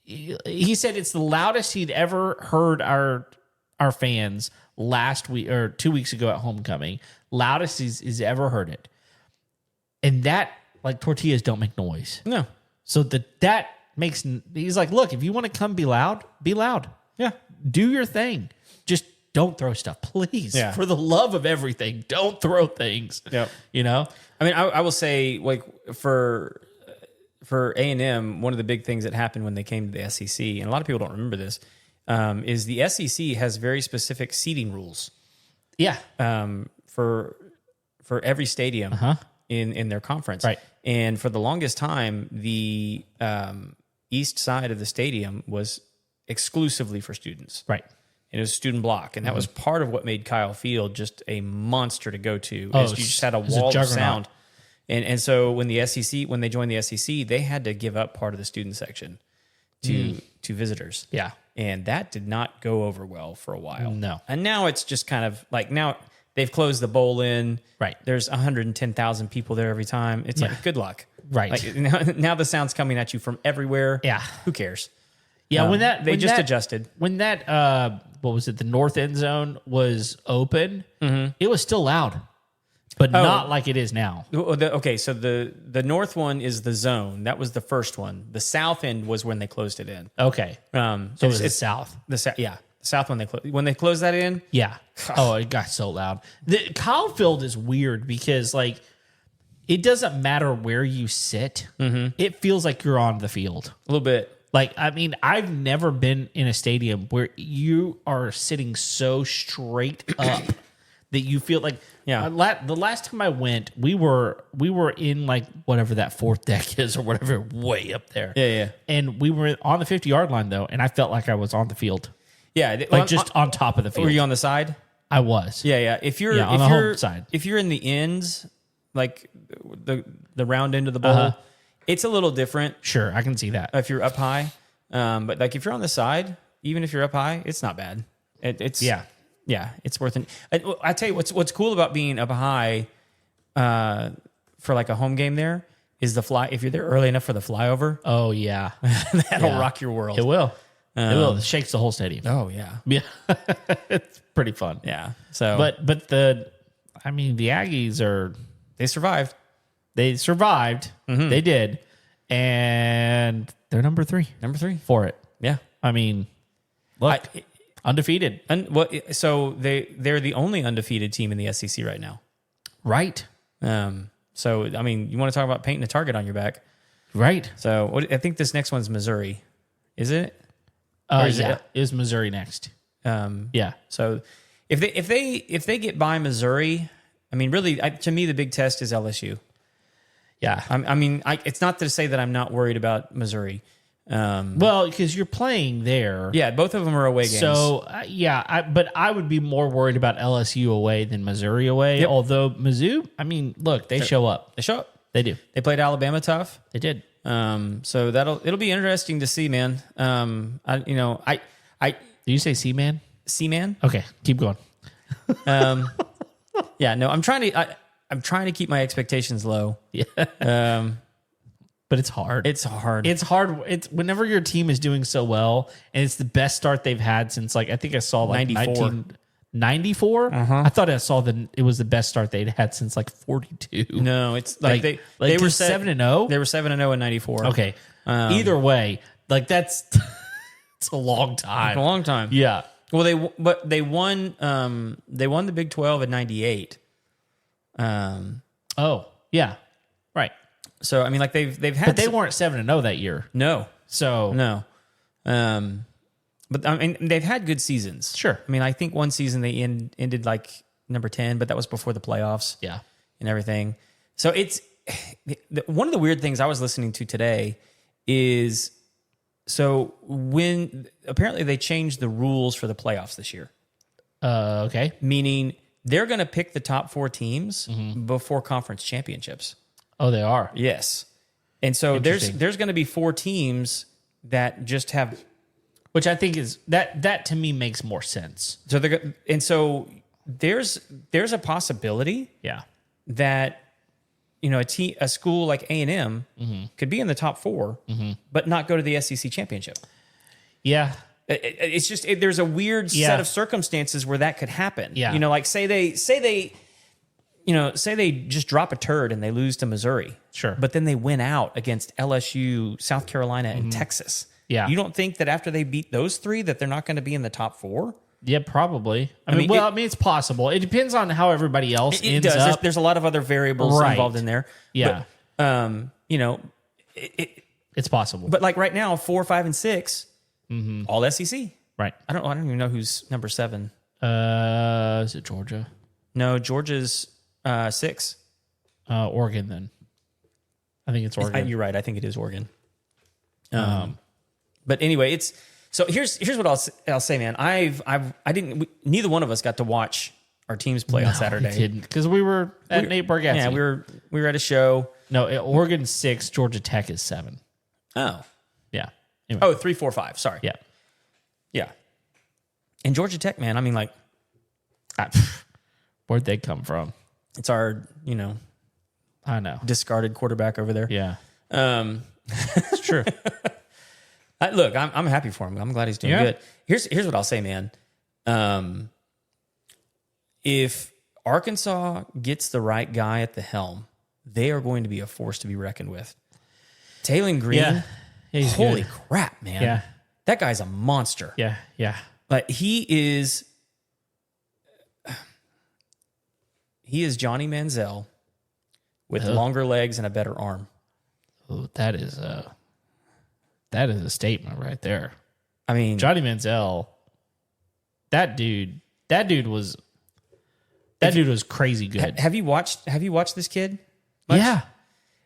he said it's the loudest he'd ever heard our fans last week or 2 weeks ago at homecoming. Loudest he's ever heard it. And that, tortillas don't make noise. No. So that makes, he's like, look, if you want to come be loud, be loud. Yeah. Do your thing. Just don't throw stuff, please. Yeah. For the love of everything, don't throw things. Yeah. You know? I mean, I will say, for A&M, one of the big things that happened when they came to the SEC, and a lot of people don't remember this, is the SEC has very specific seating rules. Yeah. For every stadium in their conference. Right. And for the longest time, the east side of the stadium was exclusively for students. Right. And it was student block. And that was part of what made Kyle Field just a monster to go to. Oh, you just had a wall of sound. And so when they joined the SEC, they had to give up part of the student section to visitors. Yeah. And that did not go over well for a while. No. And now it's just kind of now they've closed the bowl in. Right. There's 110,000 people there every time. It's good luck. Right. Now the sound's coming at you from everywhere. Yeah. Who cares? Yeah. They just adjusted. When that, what was it? The north end zone was open. It was still loud. but not like it is now. Okay, so the north one is the zone. That was the first one. The south end was when they closed it in. Okay. So it's the south. The south when they closed that in. Yeah. Oh, it got so loud. The Kyle Field is weird because like it doesn't matter where you sit. It feels like you're on the field A little bit. Like, I mean, I've never been in a stadium where you are sitting so straight up that you feel like, the last time I went, we were in like whatever that fourth deck is or whatever, way up there. Yeah. And we were on the 50-yard line though, and I felt like I was on the field. Yeah. Like just on top of the field. Were you on the side? I was. Yeah. If you're on the home side. If you're in the ends, like the round end of the bowl, it's a little different. Sure, I can see that. If you're up high. But like if you're on the side, even if you're up high, it's not bad. It's worth it. I tell you what's cool about being up high for like a home game there is the fly. If you're there early enough for the flyover, oh yeah, that'll rock your world. It will. It will. It shakes the whole stadium. Oh yeah, yeah. It's pretty fun. Yeah. So, but the Aggies they survived. They survived. They did, and they're number three for it. Yeah. I mean, look, undefeated. So they're the only undefeated team in the SEC right now. Right. So I mean, you want to talk about painting a target on your back, right? So I think this next one's Missouri, is it? It is Missouri next. Yeah. So if they get by Missouri, I mean, really, to me, the big test is LSU. Yeah. I mean, it's not to say that I'm not worried about Missouri. Well, because you're playing there. Yeah, both of them are away games. So, but I would be more worried about LSU away than Missouri away. Yep. Although Mizzou, I mean, look, they show up. They show up. They do. They played Alabama tough. They did. So it'll be interesting to see, man. Did you say C-Man? C-Man? Okay, keep going. Yeah, no, I'm trying to keep my expectations low. Yeah. But it's hard. It's hard. It's hard. It's whenever your team is doing so well, and it's the best start they've had since I think I saw 1994. I thought I saw it was the best start they'd had since 42. No, it's like they were 7-0. They were 7-0 in 94. Okay. Either way, that's it's a long time. A long time. Yeah. Well, they won the Big 12 in 98. Oh, yeah. Right. So I mean, they've had, but they weren't 7-0 that year. No. So no. But I mean, they've had good seasons. Sure. I mean, I think one season they ended like number 10, but that was before the playoffs. Yeah. And everything. So it's one of the weird things I was listening to today is when apparently they changed the rules for the playoffs this year. Okay. Meaning they're going to pick the top 4 teams before conference championships. Oh, they are. Yes. And so there's going to be 4 teams that just have, which I think is that to me makes more sense. So there's a possibility, that a school like A&M could be in the top 4, but not go to the SEC championship. Yeah. It's just there's a weird set of circumstances where that could happen. Yeah. Like say they just drop a turd and they lose to Missouri. Sure. But then they win out against LSU, South Carolina, and Texas. Yeah. You don't think that after they beat those 3 that they're not going to be in the top 4? Yeah, probably. I mean, it's possible. It depends on how everybody else ends up. There's a lot of other variables involved in there. Yeah. But, it's possible. But like right now, 4, 5, and 6, all SEC. Right. I don't even know who's number 7. Is it Georgia? No, Georgia's 6. Oregon then. I think it's Oregon. You're right. I think it is Oregon. But anyway, so here's what I'll say, man. Neither one of us got to watch our teams play on Saturday. We didn't, because we were at Nate Bargatze. Yeah, we were at a show. No, Oregon 6, Georgia Tech is 7. Oh. Yeah. Anyway. Oh, 3, 4, 5. Sorry. Yeah. Yeah. And Georgia Tech, man, I mean, like, where'd they come from? it's our, I know, discarded quarterback over there. Yeah. It's true. Look, I'm happy for him. I'm glad he's doing good. Here's what I'll say, man. If Arkansas gets the right guy at the helm, they are going to be a force to be reckoned with. Taylor Green, Yeah, he's holy good. crap, man. Yeah. That guy's a monster. Yeah. Like he is Johnny Manziel with longer legs and a better arm. Oh, that is a statement right there. I mean, Johnny Manziel, that dude was crazy good. have you watched this kid? Much? Yeah.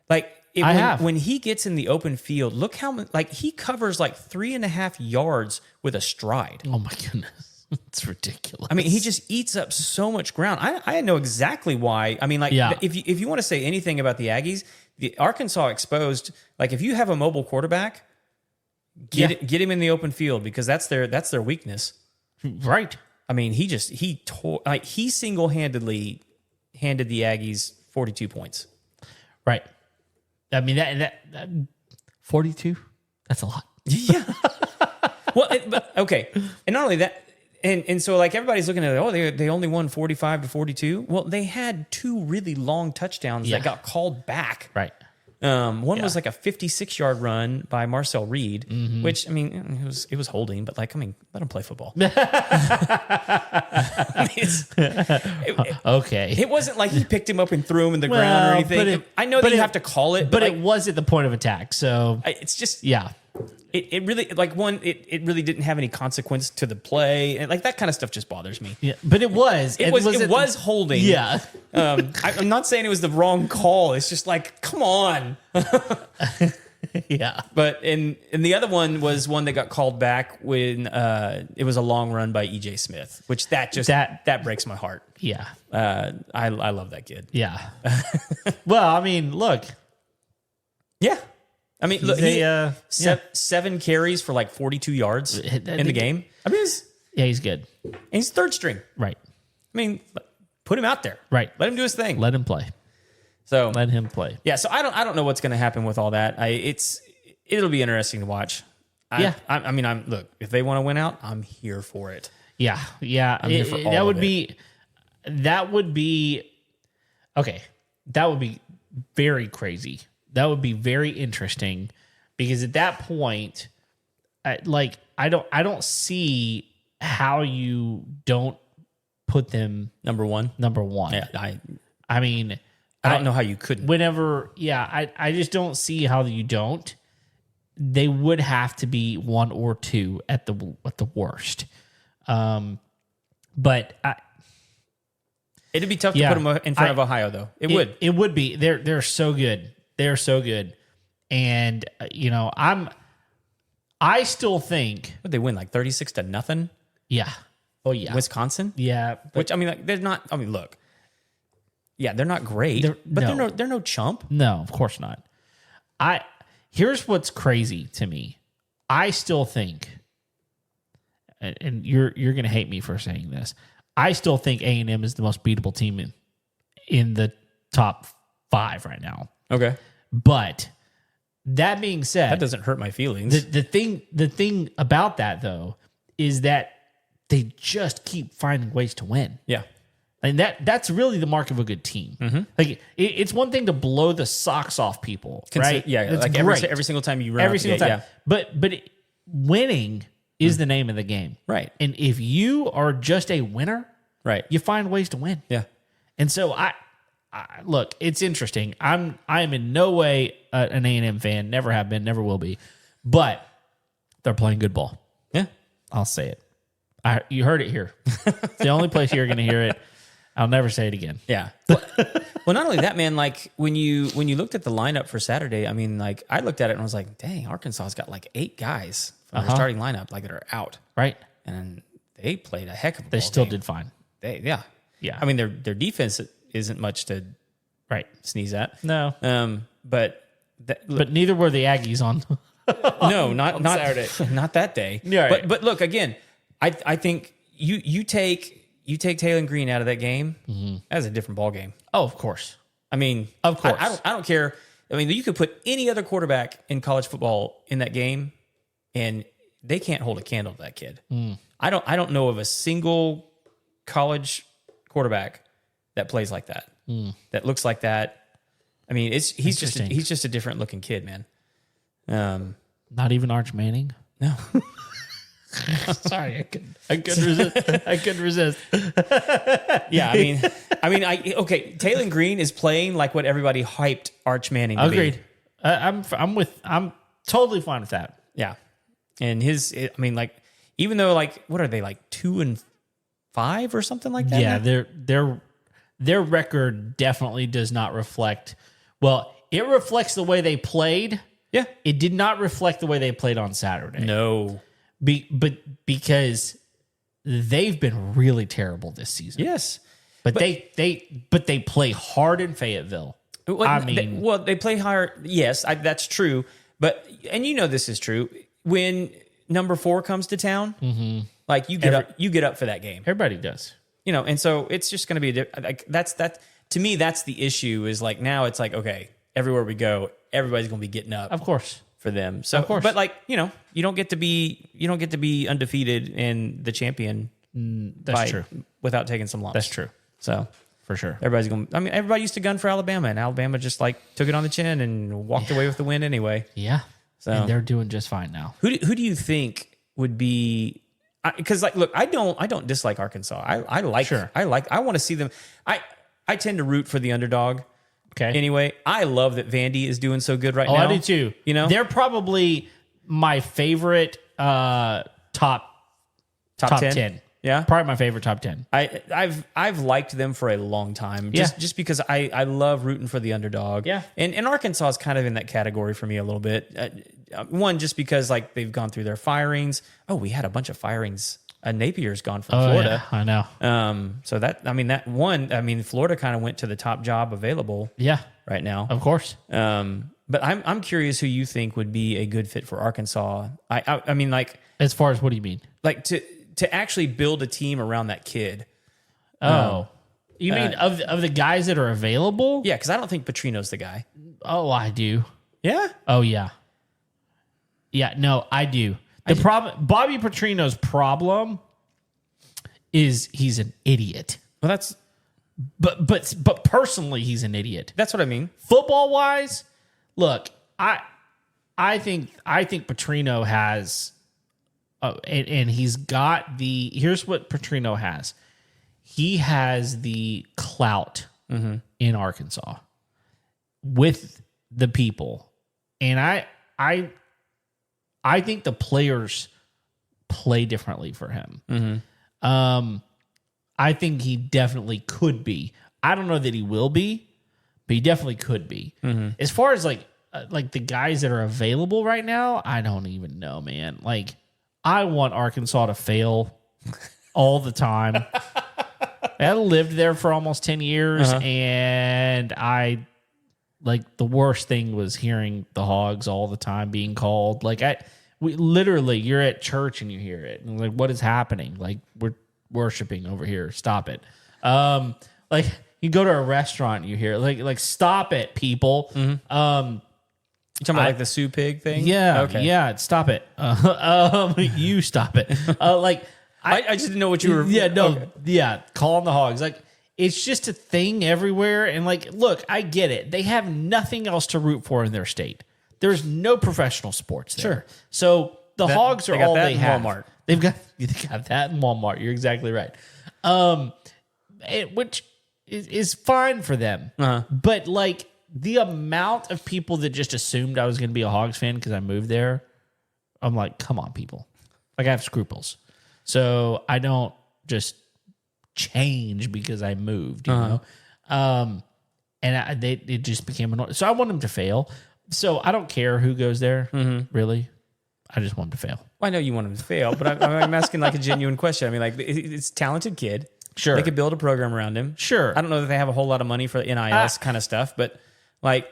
Like I have. When he gets in the open field, look how like he covers like 3.5 yards with a stride. Oh my goodness. It's ridiculous. I mean, he just eats up so much ground. I know exactly why. I mean, like if you want to say anything about the Aggies, the Arkansas exposed, like if you have a mobile quarterback, get him in the open field because that's their weakness. Right. I mean, he single-handedly handed the Aggies 42 points. Right. I mean that 42. That's a lot. Yeah. Well, but okay, and not only that, and so like everybody's looking at it. They only won 45-42. Well, they had 2 really long touchdowns that got called back. Right. One was like a 56-yard run by Marcel Reed, which I mean it was holding, but like I mean let him play football. Okay. It wasn't like he picked him up and threw him in the ground or anything. I know that you have to call it, but like, it was at the point of attack. So it's just yeah. It really like it really didn't have any consequence to the play, and like that kind of stuff just bothers me. Yeah, but it was holding. Yeah. I'm not saying it was the wrong call. It's just like, come on. Yeah. But and the other one was one that got called back when it was a long run by EJ Smith, which that breaks my heart. Yeah. I love that kid. Yeah. Well, I mean, look. Yeah. I mean, look, a, 7 carries for like 42 yards in the game. I mean, he's good. And he's third string. Right. I mean, put him out there. Right. Let him do his thing. Let him play. So let him play. Yeah. So I don't know what's going to happen with all that. It'll be interesting to watch. Yeah. I mean, look, if they want to win out, I'm here for it. Yeah. Yeah. I'm here for all of it. That would be okay. That would be very crazy. That would be very interesting because at that point, I don't see how you don't put them number one. Yeah, I mean, I don't know how you couldn't. I just don't see how you don't. They would have to be 1 or 2 at the worst. But it'd be tough to put them in front of Ohio, though. It would. It would be. They're so good. They're so good. And I still think would they win like 36-0? Yeah. Oh yeah. Wisconsin? Yeah. Which I mean, like, they're not. I mean, look. Yeah, they're not great, but they're no chump. No, of course not. Here's what's crazy to me. I still think, and you're gonna hate me for saying this. I still think A&M is the most beatable team in the top 5 right now. Okay. But that being said, that doesn't hurt my feelings. The thing about that though is that they just keep finding ways to win. Yeah. And that's really the mark of a good team. Mm-hmm. Like it's one thing to blow the socks off people, right? Yeah, that's like every single time you run every single time. Yeah. But winning is the name of the game, right? And if you are just a winner, right, you find ways to win. Yeah. And so I look, it's interesting. I am in no way an A&M fan. Never have been. Never will be. But they're playing good ball. Yeah, I'll say it. You heard it here. It's the only place you're going to hear it. I'll never say it again. Yeah. Well, not only that, man. Like when you looked at the lineup for Saturday, I mean, like I looked at it and was like, "Dang, Arkansas's got like 8 guys from their starting lineup, like that are out." Right. And they played a heck of a. They still did fine. Yeah. I mean, their defense isn't much to sneeze at. No. But neither were the Aggies on. No, not Saturday. Not that day. Yeah. Right. But look again. I think you take Taylor Green out of that game, that's a different ball game. Oh, of course. I mean, of course. I don't care. I mean, you could put any other quarterback in college football in that game, and they can't hold a candle to that kid. I don't know of a single college quarterback that plays like that, that looks like that. I mean, he's just a different looking kid, man. Not even Arch Manning. No. Sorry, I couldn't resist. I couldn't resist. Yeah, okay. Taylor Green is playing like what everybody hyped Arch Manning to Agreed. be. I'm totally fine with that. Yeah, and even though what are they 2-5 or something like that? Yeah, their record definitely does not reflect. Well, it reflects the way they played. Yeah, it did not reflect the way they played on Saturday. No. But because they've been really terrible this season. Yes, but they play hard in Fayetteville. They play hard. Yes, that's true. But this is true when number 4 comes to town. Mm-hmm. You get up for that game. Everybody does. And so it's just going to be that's to me. That's the issue. Is now it's okay. Everywhere we go, everybody's going to be getting up. Of course. For them, so of course. But you don't get to be undefeated in the champion. That's true. Without taking some lumps. That's true. So for sure, everybody's going. Everybody used to gun for Alabama, and Alabama just took it on the chin and walked away with the win anyway. Yeah. So and they're doing just fine now. Who do you think would be? Because look, I don't dislike Arkansas. I want to see them. I tend to root for the underdog. Okay. Anyway, I love that Vandy is doing so good right now. I do too. They're probably my favorite top 10. Yeah, probably my favorite top 10. I've liked them for a long time. Just because I love rooting for the underdog. Yeah, and Arkansas is kind of in that category for me a little bit. One, just because they've gone through their firings. Oh, we had a bunch of firings. Napier's gone from Florida. Yeah, I know. So Florida kind of went to the top job available. Yeah, right now, of course. But I'm curious who you think would be a good fit for Arkansas. As far as what do you mean? To actually build a team around that kid. Oh, you mean of the guys that are available? Yeah, because I don't think Petrino's the guy. Oh, I do. Yeah. Oh, yeah. Yeah. No, I do. Bobby Petrino's problem is he's an idiot. Well, that's but personally he's an idiot. That's what I mean. Football wise, look, I think Petrino has, and he's got the. Here's what Petrino has. He has the clout in Arkansas with the people, and I think the players play differently for him. Mm-hmm. I think he definitely could be. I don't know that he will be, but he definitely could be. Mm-hmm. As far as like the guys that are available right now, I don't even know, man. I want Arkansas to fail all the time. I lived there for almost 10 years, and the worst thing was hearing the Hogs all the time being called. You're at church and you hear it. And what is happening? We're worshiping over here. Stop it. You go to a restaurant and you hear it. Stop it, people. Mm-hmm. You talking about the Sue Pig thing? Yeah. Okay. Yeah. Stop it. You stop it. I just didn't know what you were. Yeah. No. Okay. Yeah. Calling the Hogs. It's just a thing everywhere. And look, I get it. They have nothing else to root for in their state. There's no professional sports there. Sure. So the Hogs are all they have. Walmart. They got that in Walmart. You're exactly right. Which is fine for them. Uh-huh. But the amount of people that just assumed I was going to be a Hogs fan because I moved there, I'm like, come on, people. I have scruples. So I don't just change because I moved, you know? And it just became annoying. So I want them to fail. So I don't care who goes there, really. I just want them to fail. Well, I know you want them to fail, but I'm asking a genuine question. It's a talented kid. Sure. They could build a program around him. Sure. I don't know that they have a whole lot of money for the NIL kind of stuff, but I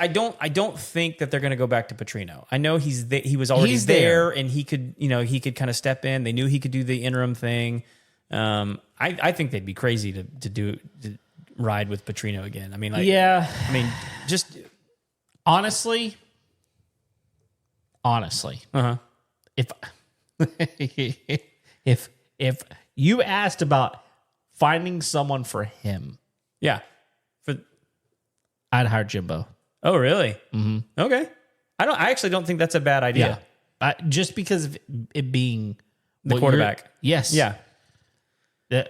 don't think that they're going to go back to Petrino. I know he was already there and he could kind of step in. They knew he could do the interim thing. I think they'd be crazy to ride with Petrino again. Just honestly, if you asked about finding someone for him, Yeah. I'd hire Jimbo. Oh, really? Mm-hmm. Okay. I actually don't think that's a bad idea. Just because of it being The quarterback. Yes. Yeah.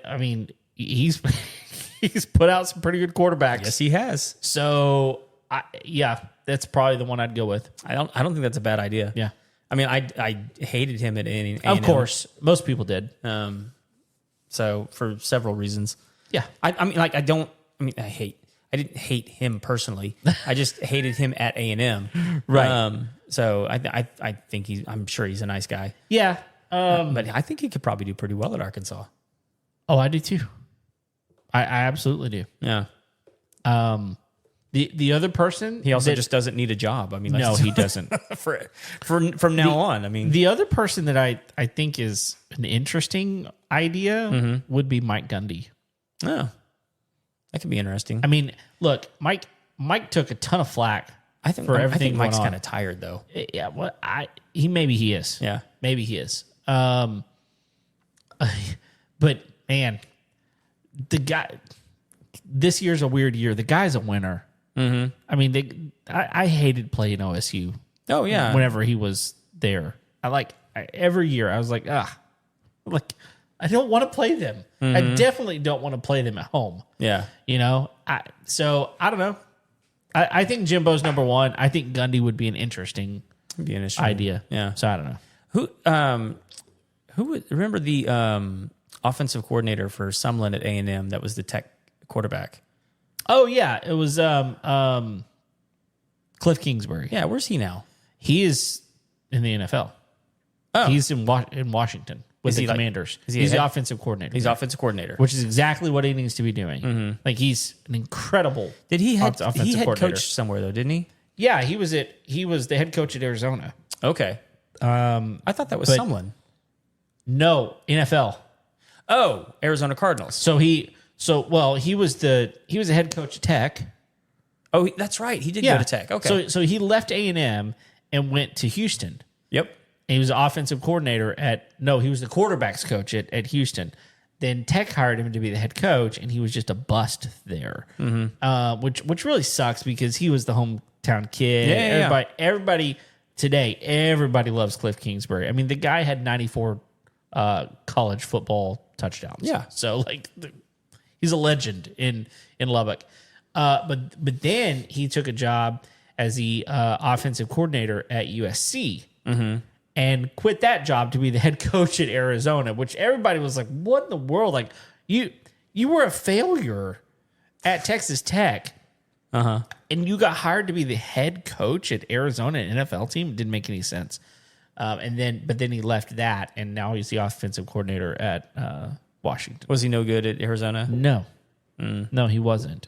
I mean, he's put out some pretty good quarterbacks. Yes, he has. So, that's probably the one I'd go with. I don't think that's a bad idea. Yeah. I mean, I hated him at A&M. Of course. Most people did. So for several reasons. Yeah. I didn't hate him personally. I just hated him at A&M. Right. So I think I'm sure he's a nice guy. Yeah. But I think he could probably do pretty well at Arkansas. Oh, I do too. I absolutely do. Yeah. The other person, He also just doesn't need a job. I mean, no, he doesn't. From now on. I mean, The other person that I think is an interesting idea would be Mike Gundy. oh, that could be interesting. I mean, look, Mike took a ton of flack. I think everything Mike's going on. kind of tired though. Yeah, well, maybe he is. Yeah. Maybe he is. But man, the guy. This year's a weird year. The guy's a winner. Mm-hmm. I mean, I hated playing OSU. Oh yeah. Whenever he was there, every year I was like, I don't want to play them. I definitely don't want to play them at home. Yeah. You know, so I don't know. I think Jimbo's number one. I think Gundy would be an interesting idea. Yeah. So I don't know. Who would remember the offensive coordinator for Sumlin at A&M that was the Tech quarterback? Oh yeah, it was Cliff Kingsbury. Yeah, where's he now? He is in the NFL. Oh. He's in Washington with the Commanders. He's the offensive coordinator. He's offensive coordinator, which is exactly what he needs to be doing. Like he's an incredible. Did he had offensive he had coordinator. coached somewhere though, didn't he? Yeah, he was the head coach at Arizona. Okay. I thought that was Sumlin. No, NFL. Oh, Arizona Cardinals. He was the head coach at Tech. Oh, that's right. He did go to Tech. Okay. So he left A&M and went to Houston. Yep. And he was the offensive coordinator he was the quarterback's coach at Houston. Then Tech hired him to be the head coach, and he was just a bust there, which really sucks because he was the hometown kid. Yeah, everybody today, everybody loves Cliff Kingsbury. I mean, the guy had 94 college football touchdowns. Yeah. So he's a legend in Lubbock. But then he took a job as the offensive coordinator at USC. And quit that job to be the head coach at Arizona, which everybody was like, what in the world? Like, you were a failure at Texas Tech. And you got hired to be the head coach at Arizona, an NFL team. It didn't make any sense. But then he left that, and now he's the offensive coordinator at Washington. Was he no good at Arizona? No. No, he wasn't.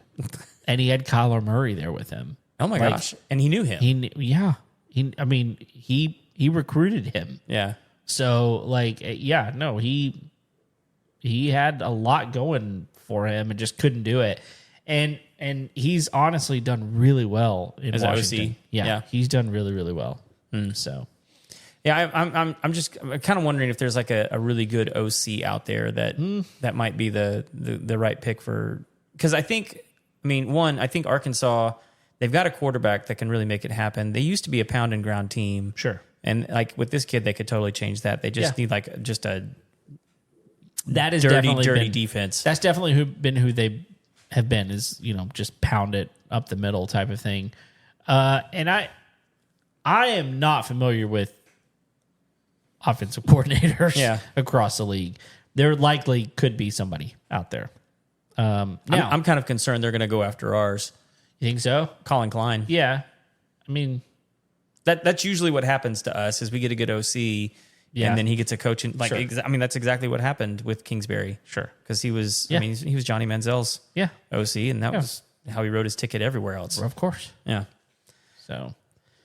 And he had Kyler Murray there with him. Oh my gosh. And he knew him. He recruited him. Yeah. So he had a lot going for him and just couldn't do it. And he's honestly done really well in Washington. OC. Yeah, he's done really, really well. So yeah, I'm just kind of wondering if there's like a really good OC out there that might be the right pick for, because I think Arkansas, they've got a quarterback that can really make it happen. They used to be a pound and ground team. Sure. And like with this kid, they could totally change that. They just need like just a that is dirty defense. That's definitely who they have been, is, just pound it up the middle type of thing. And I am not familiar with offensive coordinators across the league. There likely could be somebody out there. Now, I'm kind of concerned they're going to go after ours. You think so? Colin Klein. Yeah. I mean, that's usually what happens to us is we get a good OC and then he gets a coach. That's exactly what happened with Kingsbury. Sure. Because he was, he was Johnny Manziel's OC, and that was how he wrote his ticket everywhere else. Of course. Yeah. So,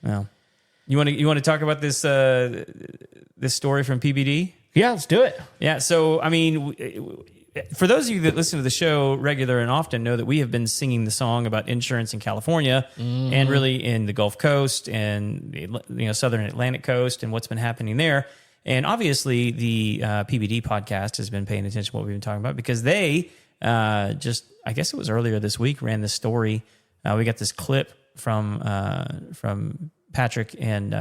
well, you want to talk about this story from PBD? Yeah, let's do it. Yeah. So, I mean, for those of you that listen to the show regular and often know that we have been singing the song about insurance in California and really in the Gulf Coast and the Southern Atlantic coast and what's been happening there. And obviously the PBD podcast has been paying attention to what we've been talking about because they just I guess it was earlier this week, ran this story. We got this clip from Patrick and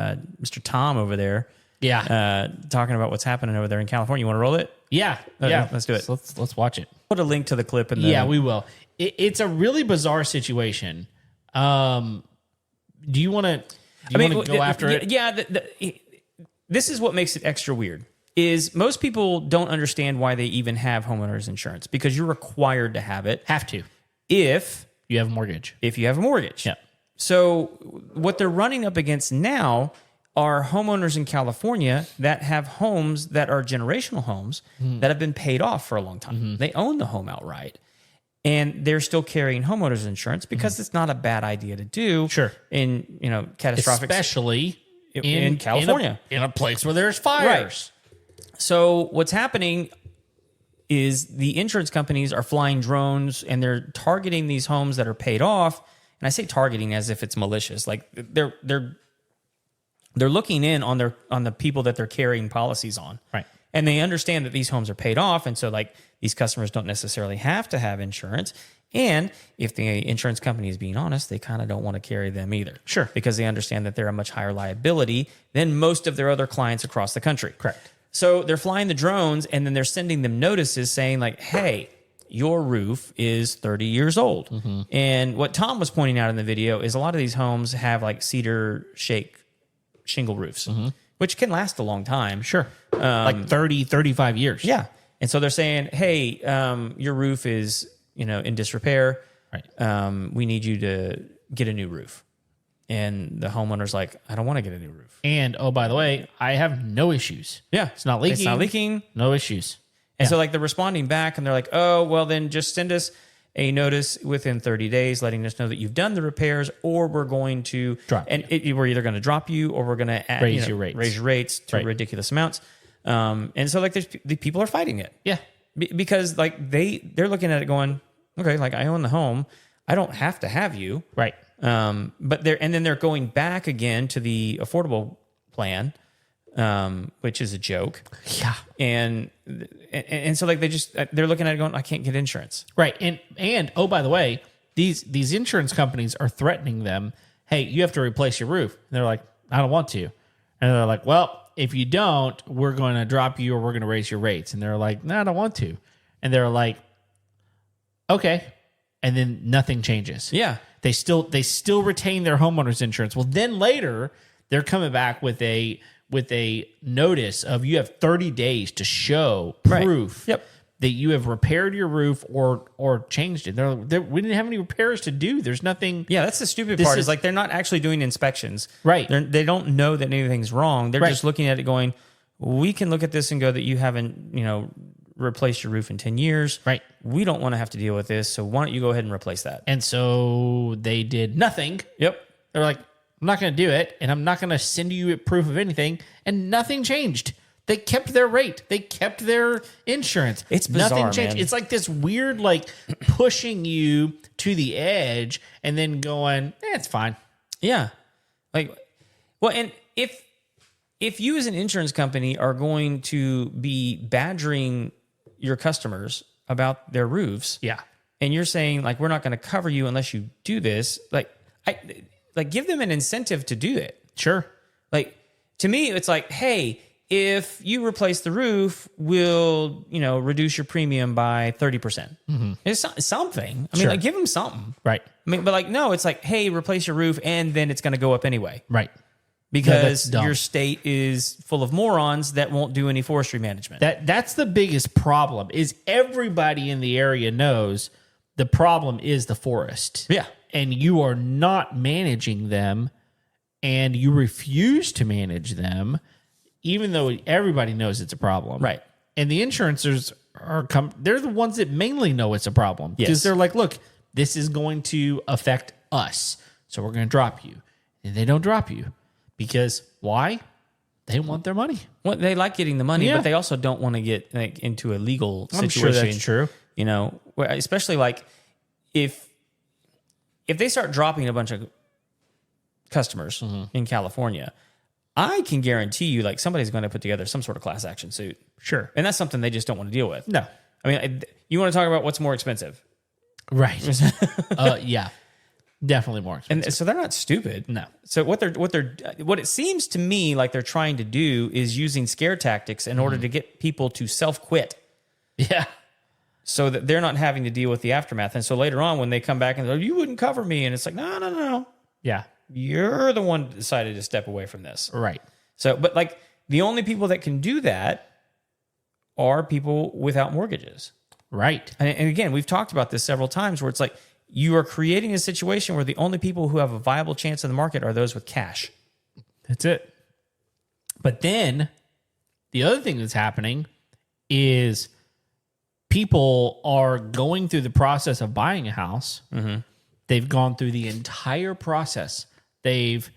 Mr. Tom over there. Yeah. Talking about what's happening over there in California. You want to roll it? Yeah. Let's do it. So let's watch it. Put a link to the clip in the... Yeah, we will. It's a really bizarre situation. Do you want to go after it? Yeah. This is what makes it extra weird. Is most people don't understand why they even have homeowners insurance, because you're required to have it. Have to. If you have a mortgage. If you have a mortgage. Yeah. So what they're running up against now are homeowners in California that have homes that are generational homes that have been paid off for a long time. They own the home outright. And they're still carrying homeowners insurance because it's not a bad idea to do. Sure. In catastrophic, especially in California, in a place where there's fires. Right. So what's happening is the insurance companies are flying drones and they're targeting these homes that are paid off. And I say targeting as if it's malicious. Like they're looking in on the people that they're carrying policies on. Right. And they understand that these homes are paid off. And so like these customers don't necessarily have to have insurance. And if the insurance company is being honest, they kind of don't want to carry them either. Sure. Because they understand that they're a much higher liability than most of their other clients across the country. Correct. So they're flying the drones and then they're sending them notices saying like, hey, your roof is 30 years old. And what Tom was pointing out in the video is a lot of these homes have like cedar shake shingle roofs, which can last a long time. Sure. Like 30, 35 years. Yeah. And so they're saying, hey, your roof is, in disrepair. Right. We need you to get a new roof. And the homeowner's like, I don't want to get a new roof. And, oh, by the way, I have no issues. Yeah. It's not leaking. It's not leaking. No issues. And so like they're responding back and they're like, oh, well, then just send us a notice within 30 days letting us know that you've done the repairs, or we're going to drop we're either going to drop you or we're going to raise your rates to ridiculous amounts. And so like the people are fighting it. Yeah. Because like they're looking at it going, okay, like I own the home. I don't have to have you. Right. But then they're going back again to the affordable plan, which is a joke. Yeah. And so like they're looking at it going, I can't get insurance. Right. And oh, by the way, these insurance companies are threatening them. Hey, you have to replace your roof. And they're like, I don't want to. And they're like, well, if you don't, we're going to drop you or we're going to raise your rates. And they're like, no, I don't want to. And they're like, okay. And then nothing changes. Yeah. They still retain their homeowners insurance. Well, then later they're coming back with a notice of you have 30 days to show proof that you have repaired your roof or changed it. We didn't have any repairs to do. There's nothing. Yeah, that's the stupid part. Is like they're not actually doing inspections. Right. They don't know that anything's wrong. They're just looking at it going, we can look at this and go that you haven't, replaced your roof in 10 years. Right. We don't want to have to deal with this. So why don't you go ahead and replace that? And so they did nothing. Yep. They're like, I'm not going to do it. And I'm not going to send you proof of anything. And nothing changed. They kept their rate. They kept their insurance. It's bizarre, nothing changed. man. It's like this weird, like pushing you to the edge and then going, it's fine. Yeah. Like, well, and if you as an insurance company are going to be badgering your customers about their roofs, yeah, and you're saying like, we're not going to cover you unless you do this, like give them an incentive to do it. Sure. Like to me, it's like, hey, if you replace the roof, we'll, reduce your premium by 30%. It's something. I mean, like give them something. Right. I mean, but like, no, it's like, hey, replace your roof and then it's going to go up anyway. Right. Because your state is full of morons that won't do any forestry management. That's the biggest problem is everybody in the area knows the problem is the forest. Yeah. And you are not managing them and you refuse to manage them, even though everybody knows it's a problem. Right. And the insurances they're the ones that mainly know it's a problem. Because they're like, look, this is going to affect us. So we're going to drop you. And they don't drop you. Because why? They want their money. Well, they like getting the money, but they also don't want to get into a legal situation. I'm sure that's true. Especially like if they start dropping a bunch of customers in California, I can guarantee you like somebody's going to put together some sort of class action suit. Sure. And that's something they just don't want to deal with. No. I mean, You want to talk about what's more expensive. Right. Yeah. Definitely more expensive. And so they're not stupid. No. So what it seems to me like they're trying to do is using scare tactics in order to get people to self-quit. Yeah. So that they're not having to deal with the aftermath. And so later on when they come back and they're like, you wouldn't cover me. And it's like, no. Yeah. You're the one that decided to step away from this. Right. So, but like the only people that can do that are people without mortgages. Right. And again, we've talked about this several times where it's like you are creating a situation where the only people who have a viable chance in the market are those with cash. That's it. But then the other thing that's happening is people are going through the process of buying a house. Mm-hmm. They've gone through the entire process. They've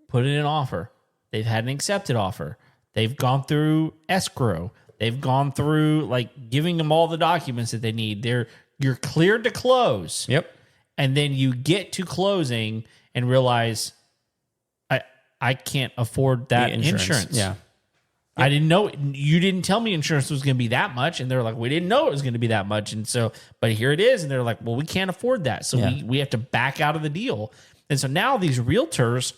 put in an offer. They've had an accepted offer. They've gone through escrow. They've gone through like giving them all the documents that they need. You're cleared to close. Yep. And then you get to closing and realize I can't afford that insurance. Yeah. I didn't know. You didn't tell me insurance was going to be that much. And they're like, we didn't know it was going to be that much. And so, but here it is. And they're like, well, we can't afford that. So we have to back out of the deal. And so now these realtors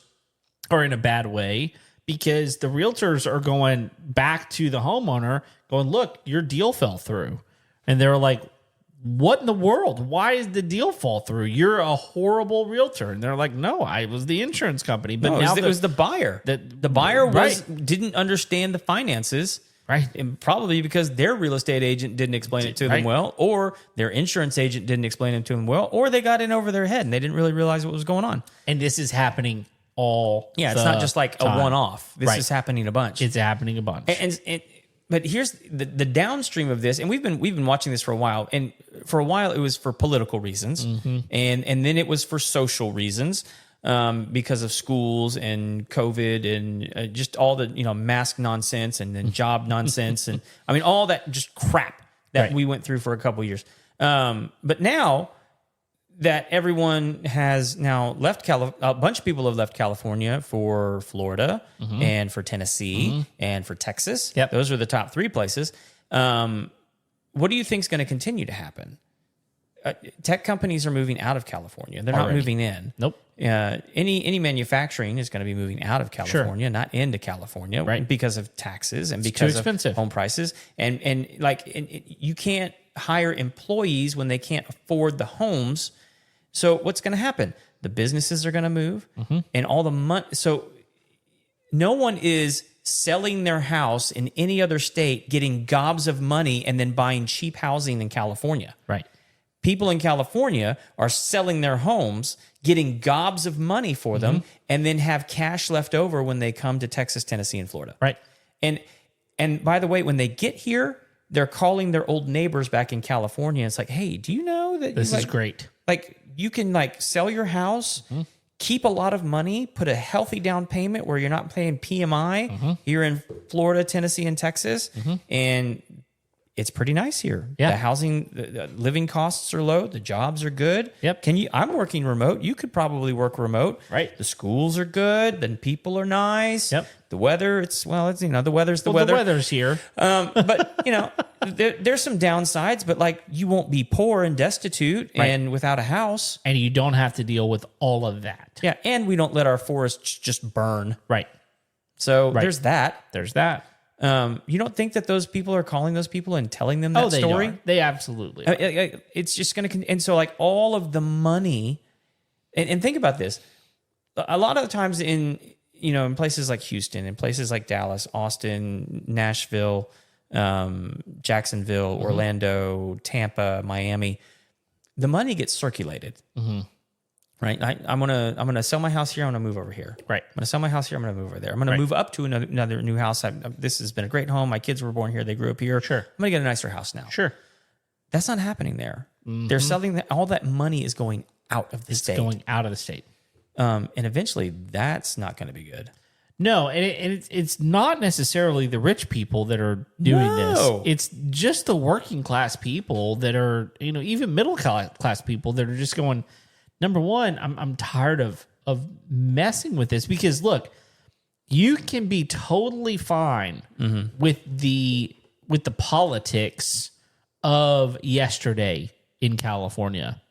are in a bad way because the realtors are going back to the homeowner going, look, your deal fell through. And they're like, what in the world? Why is the deal fall through? You're a horrible realtor. And they're like, no, I was the insurance company. But no, now it was the buyer. The buyer didn't understand the finances. Right. And probably because their real estate agent didn't explain it to them well, or their insurance agent didn't explain it to them well, or they got in over their head and they didn't really realize what was going on. And this is happening all it's not just like time. a one-off. This is happening a bunch. It's happening a bunch. But here's the downstream of this, and we've been watching this for a while. And for a while, it was for political reasons, and then it was for social reasons, because of schools and COVID and just all the mask nonsense and then job nonsense and I mean all that just crap that we went through for a couple of years. But now that everyone has now left a bunch of people have left California for Florida and for Tennessee and for Texas. Yep. Those are the top three places. What do you think is going to continue to happen? Tech companies are moving out of California. They're not moving in. Nope. Any manufacturing is going to be moving out of California, not into California, because of taxes and because of home prices. And you can't hire employees when they can't afford the homes. So what's going to happen? The businesses are going to move and all the money. So no one is selling their house in any other state, getting gobs of money and then buying cheap housing in California. Right. People in California are selling their homes, getting gobs of money for them, and then have cash left over when they come to Texas, Tennessee, and Florida. Right. And by the way, when they get here, they're calling their old neighbors back in California. It's like, hey, do you know that this is great? Like you can sell your house, keep a lot of money, put a healthy down payment where you're not paying PMI here in Florida, Tennessee, and Texas, and it's pretty nice here. Yeah. The housing, the living costs are low. The jobs are good. Yep. I'm working remote. You could probably work remote. Right. The schools are good. Then people are nice. Yep. The weather, the weather's the Well, weather. the weather's here. But there's some downsides, but you won't be poor and destitute and without a house. And you don't have to deal with all of that. Yeah. And we don't let our forests just burn. Right. So there's that. There's that. You don't think that those people are calling those people and telling them that story? Are. They absolutely are. It's just going to... And so all of the money... And think about this. A lot of the times in places like Houston, in places like Dallas, Austin, Nashville, Jacksonville, Orlando, Tampa, Miami, the money gets circulated. Right, I'm gonna sell my house here. I'm gonna move over here. Right, I'm gonna sell my house here. I'm gonna move over there. I'm gonna move up to another new house. This has been a great home. My kids were born here. They grew up here. Sure, I'm gonna get a nicer house now. Sure, that's not happening there. They're selling all that money is going out of the state. It's going out of the state, and eventually that's not going to be good. No, and it's not necessarily the rich people that are doing this. It's just the working class people that are even middle class people that are just going. Number one, I'm tired of messing with this because look, you can be totally fine with the politics of yesterday in California.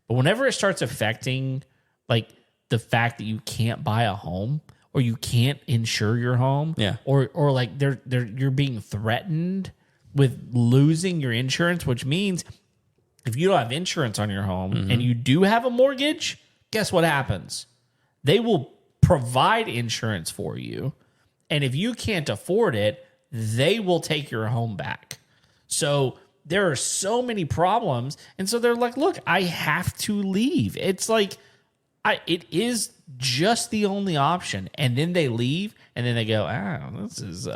But whenever it starts affecting like the fact that you can't buy a home or you can't insure your home, or like you're being threatened with losing your insurance, which means if you don't have insurance on your home and you do have a mortgage, guess what happens? They will provide insurance for you. And if you can't afford it, they will take your home back. So there are so many problems. And so they're like, look, I have to leave. It's like, it is just the only option. And then they leave and then they go, this is,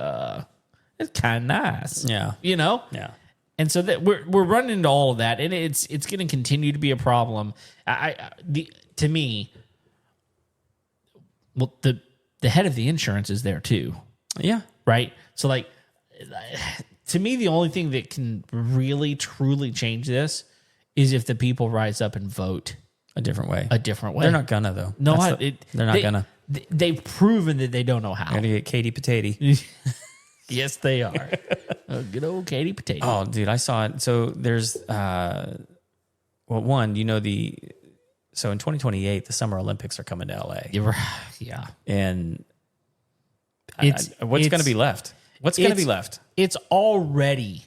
it's kind of nice. Yeah. You know? Yeah. And so that we're running into all of that, and it's going to continue to be a problem. To me, well, the head of the insurance is there too. Yeah. Right. So like, to me, the only thing that can really truly change this is if the people rise up and vote a different way. They're not gonna though. No, they're not gonna. They've proven that they don't know how. Gotta get Katie Potato. Yes, they are. Good old Katie Potato. Oh, dude, I saw it. So there's, so in 2028, the Summer Olympics are coming to LA. Yeah. And what's going to be left? What's going to be left? It's already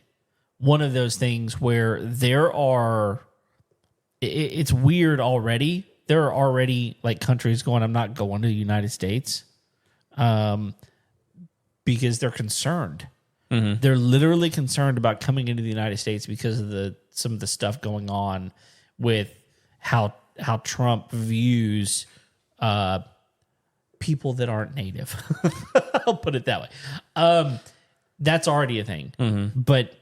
one of those things where there are, it's weird already. There are already like countries going, I'm not going to the United States. Because they're concerned. Mm-hmm. They're literally concerned about coming into the United States because of some of the stuff going on with how Trump views people that aren't native. I'll put it that way. That's already a thing. Mm-hmm. But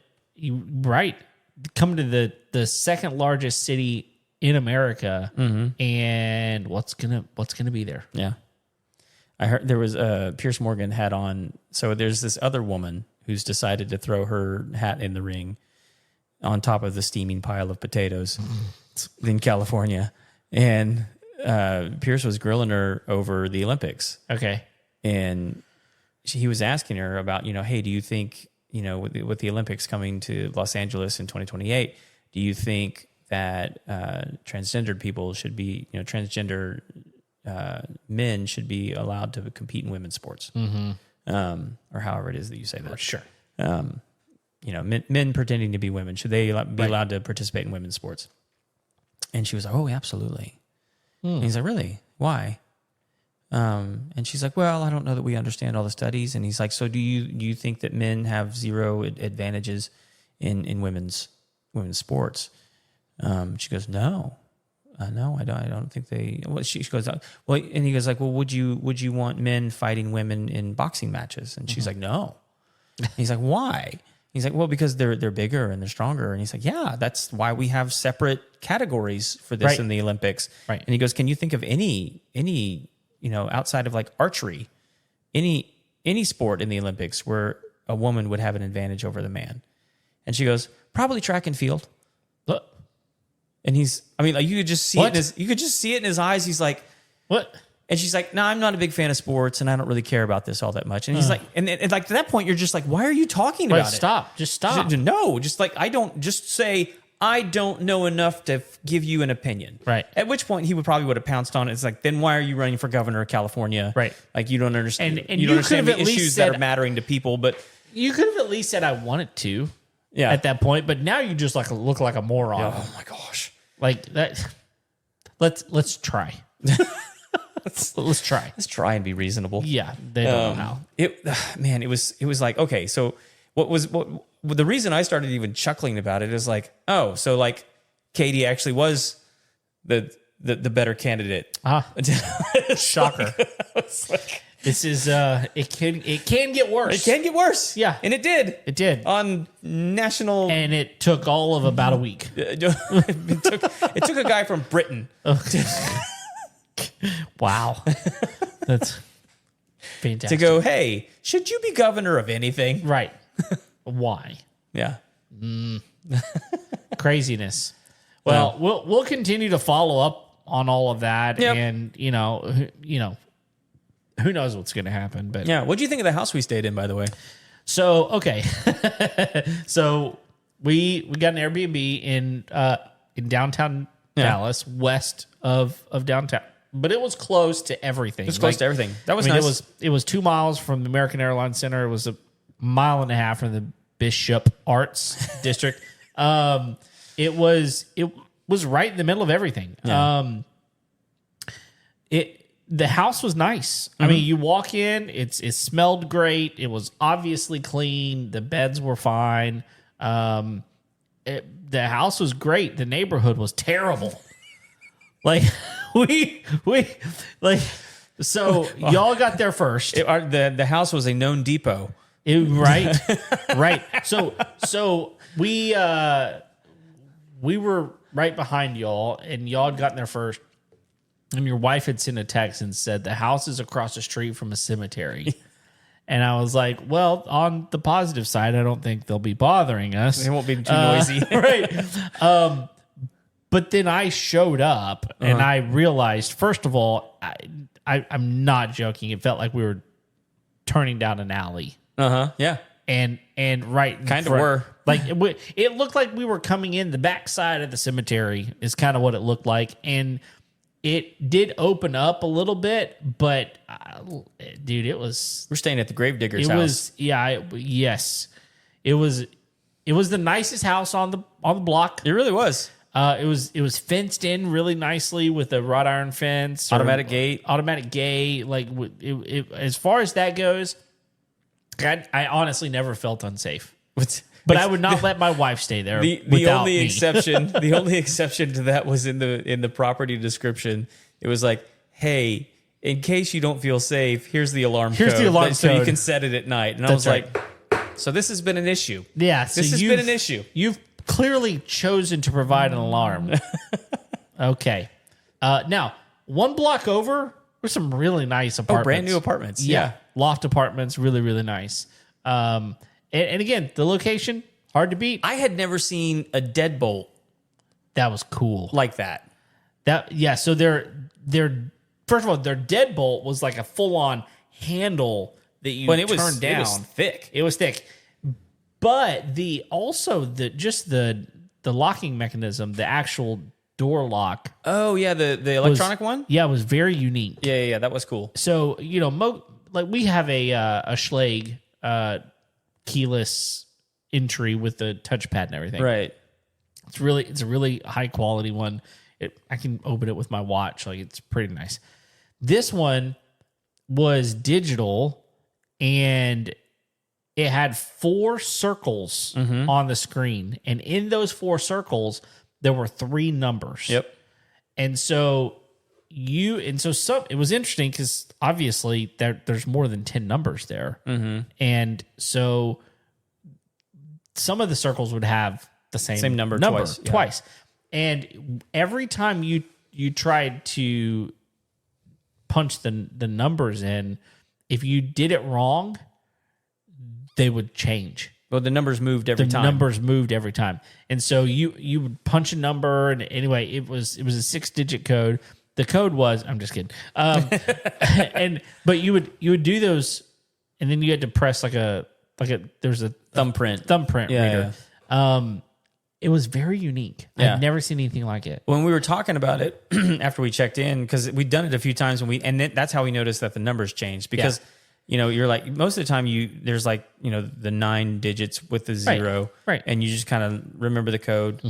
come to the second largest city in America, and what's gonna be there? Yeah. I heard there was Pierce Morgan had on. So there's this other woman who's decided to throw her hat in the ring on top of the steaming pile of potatoes in California. And Pierce was grilling her over the Olympics. Okay. And he was asking her about, hey, do you think, with the Olympics coming to Los Angeles in 2028, do you think that transgendered people should be, transgender men should be allowed to compete in women's sports, or however it is that you say that. Sure. Men pretending to be women, should they be allowed to participate in women's sports? And she was like, "Oh, absolutely." And he's like, "Really? Why?" And she's like, "Well, I don't know that we understand all the studies." And he's like, "So do you think that men have zero advantages in women's sports?" She goes, "No. No, I don't think they." Well, she goes, "Well," and he goes like, "Well, would you want men fighting women in boxing matches?" And she's like, "No." And he's like, "Why?" He's like, "Well, because they're bigger and they're stronger." And he's like, "Yeah, that's why we have separate categories for this in the Olympics." Right. And he goes, "Can you think of any outside of like archery, any sport in the Olympics where a woman would have an advantage over the man?" And she goes, "Probably track and field." And you could just see it in his eyes. He's like, "What?" And she's like, "No, I'm not a big fan of sports, and I don't really care about this all that much." And he's like, and like at that point, you're just like, "Why are you talking about it?" Just stop. No, just like I don't know enough to give you an opinion. Right. At which point he would have pounced on it. It's like, then why are you running for governor of California? Right. Like you don't understand. And you don't understand the at least issues said, that are mattering to people. But you could have at least said, "I wanted to." Yeah. At that point, but now you just like look like a moron. Oh my gosh. Like that. Let's try. Let's try. Let's try and be reasonable. Yeah, they don't know how. It was like, okay, so what the reason I started even chuckling about it is like, oh, so like Katie actually was the better candidate. Shocker. This is it can get worse. It can get worse. Yeah. And it did. It did. On national. And it took all of about a week. It took a guy from Britain. Wow. That's fantastic. To go, hey, should you be governor of anything? Right. Why? Yeah. Craziness. Well, we'll continue to follow up on all of that. Yep. And, who knows what's going to happen. But yeah. What do you think of the house we stayed in, by the way? So, okay. So We got an Airbnb in downtown Dallas, west of downtown. But it was close to everything. It was close to everything. That was nice. It was 2 miles from the American Airlines Center. It was a mile and a half from the Bishop Arts District. It was right in the middle of everything. Yeah. The house was nice. I mean, you walk in, it smelled great. It was obviously clean. The beds were fine. The house was great. The neighborhood was terrible. Like so y'all got there first. The house was a known depot. Right. So we were right behind y'all, and y'all had gotten there first. And your wife had sent a text and said the house is across the street from a cemetery. And I was like, well, on the positive side, I don't think they'll be bothering us. They won't be too noisy. Right. But then I showed up and I realized, first of all, I'm not joking. It felt like we were turning down an alley. Yeah. And right in kind front, of were. Like it looked like we were coming in the backside of the cemetery is kind of what it looked like. And it did open up a little bit, but dude, it was. We're staying at the Gravedigger's house. Yes. It was the nicest house on the block. It really was. It was fenced in really nicely with a wrought iron fence, automatic gate. Like as far as that goes, I honestly never felt unsafe. But I would not let my wife stay there. The only exception to that was in the property description. It was like, hey, in case you don't feel safe, here's the alarm code. So you can set it at night. And I was like, so this has been an issue. Yeah, this has been an issue. You've clearly chosen to provide an alarm. Okay. Now, one block over, there's some really nice apartments. Brand new apartments. Yeah. Loft apartments, really, really nice. And again, the location, hard to beat. I had never seen a deadbolt that was cool like that. So their first of all, their deadbolt was like a full-on handle that you turned down. It was thick. But the locking mechanism, the actual door lock. Oh yeah, the electronic one? Yeah, it was very unique. Yeah, that was cool. So, like we have a Schlage keyless entry with the touchpad and everything. Right. It's a really high quality one. I can open it with my watch. Like, it's pretty nice. This one was digital, and it had 4 circles on the screen. And in those 4 circles, there were 3 numbers. Yep. And so it was interesting because obviously there's more than 10 numbers there. And so some of the circles would have the same number twice. And every time you tried to punch the numbers in, if you did it wrong, they would change. Well, the numbers moved every time. And so you would punch a number, and anyway, it was a 6-digit code. The code was, I'm just kidding. But you would do those, and then you had to press there's a thumbprint reader. Yeah. It was very unique. Yeah. I've never seen anything like it. When we were talking about it after we checked in, because we'd done it a few times that's how we noticed that the numbers changed because you're like, most of the time there's the 9 digits with the 0, right. And you just kind of remember the code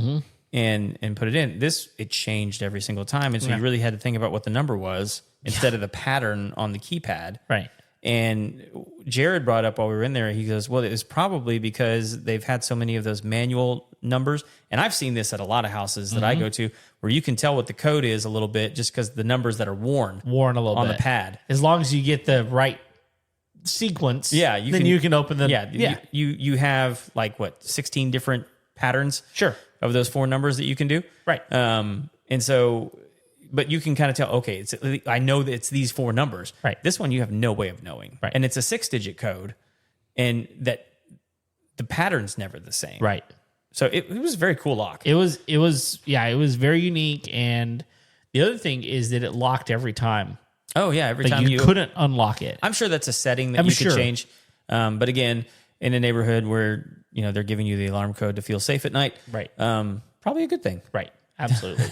and put it in. It changed every single time, and so you really had to think about what the number was instead of the pattern on the keypad, right? And Jared brought up while we were in there, he goes, well, it was probably because they've had so many of those manual numbers. And I've seen this at a lot of houses that I go to where you can tell what the code is a little bit just because the numbers that are worn a little bit on the pad. As long as you get the right sequence, you can open them. You have 16 different patterns of those 4 numbers that you can do. Right. And so... But you can kind of tell, okay, I know that it's these 4 numbers. Right. This one you have no way of knowing. Right. And it's a 6-digit code, and that the pattern's never the same. Right. So it was a very cool lock. It was very unique. And the other thing is that it locked every time. Oh yeah, every time you couldn't unlock it. I'm sure that's a setting that you could change. But again, in a neighborhood where, they're giving you the alarm code to feel safe at night. Right. Probably a good thing. Right. Absolutely.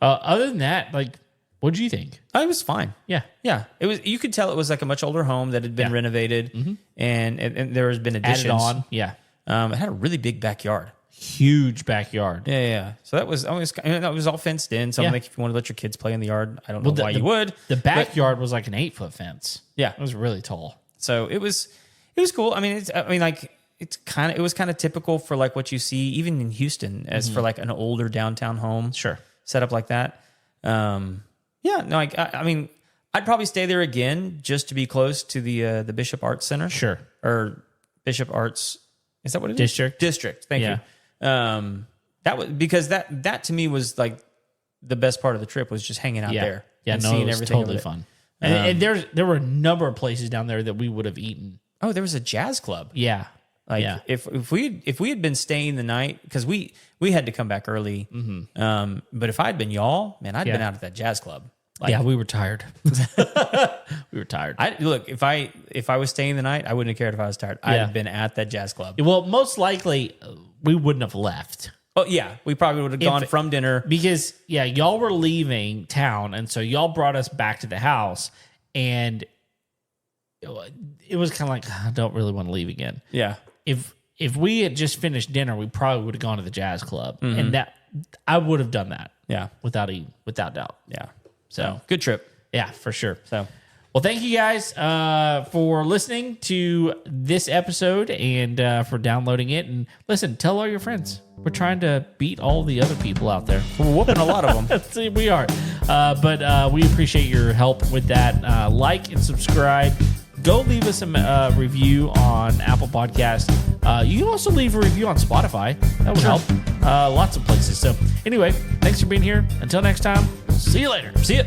Other than that, like, what did you think? It was fine. Yeah. Yeah. It was. You could tell it was like a much older home that had been renovated, and there has been additions. Added on. Yeah. It had a really big backyard. Huge backyard. Yeah. So that was all fenced in. So like if you want to let your kids play in the yard, I don't know why you would. The backyard was like an 8-foot fence. Yeah. It was really tall. So it was cool. I mean, it was kind of typical for like what you see even in Houston as for like an older downtown home. Sure. Set up like that. I mean, I'd probably stay there again just to be close to the Bishop Arts Center. Sure. Or Bishop Arts. Is that what it is? District. Thank you. That was because that to me was like the best part of the trip was just hanging out there. Yeah, and no, seeing it was everything totally fun. And there were a number of places down there that we would have eaten. Oh, there was a jazz club. Yeah. If we had been staying the night, because we had to come back early. But if I'd been y'all, man, I'd been out at that jazz club. We were tired. We were tired. If I was staying the night, I wouldn't have cared if I was tired. I'd have been at that jazz club. Well, most likely we wouldn't have left. Oh yeah, we probably would have gone from dinner because y'all were leaving town, and so y'all brought us back to the house, and it was kind of like I don't really want to leave again. Yeah. If we had just finished dinner, we probably would have gone to the jazz club, and that I would have done that. Yeah, without doubt. Yeah. So good trip. Yeah, for sure. So. Well, thank you guys for listening to this episode and for downloading it. And listen, tell all your friends. We're trying to beat all the other people out there. We're whooping a lot of them. See, we are. But we appreciate your help with that. Like and subscribe. Go leave us a review on Apple Podcasts. You can also leave a review on Spotify. That would help. Lots of places. So anyway, thanks for being here. Until next time, see you later. See ya.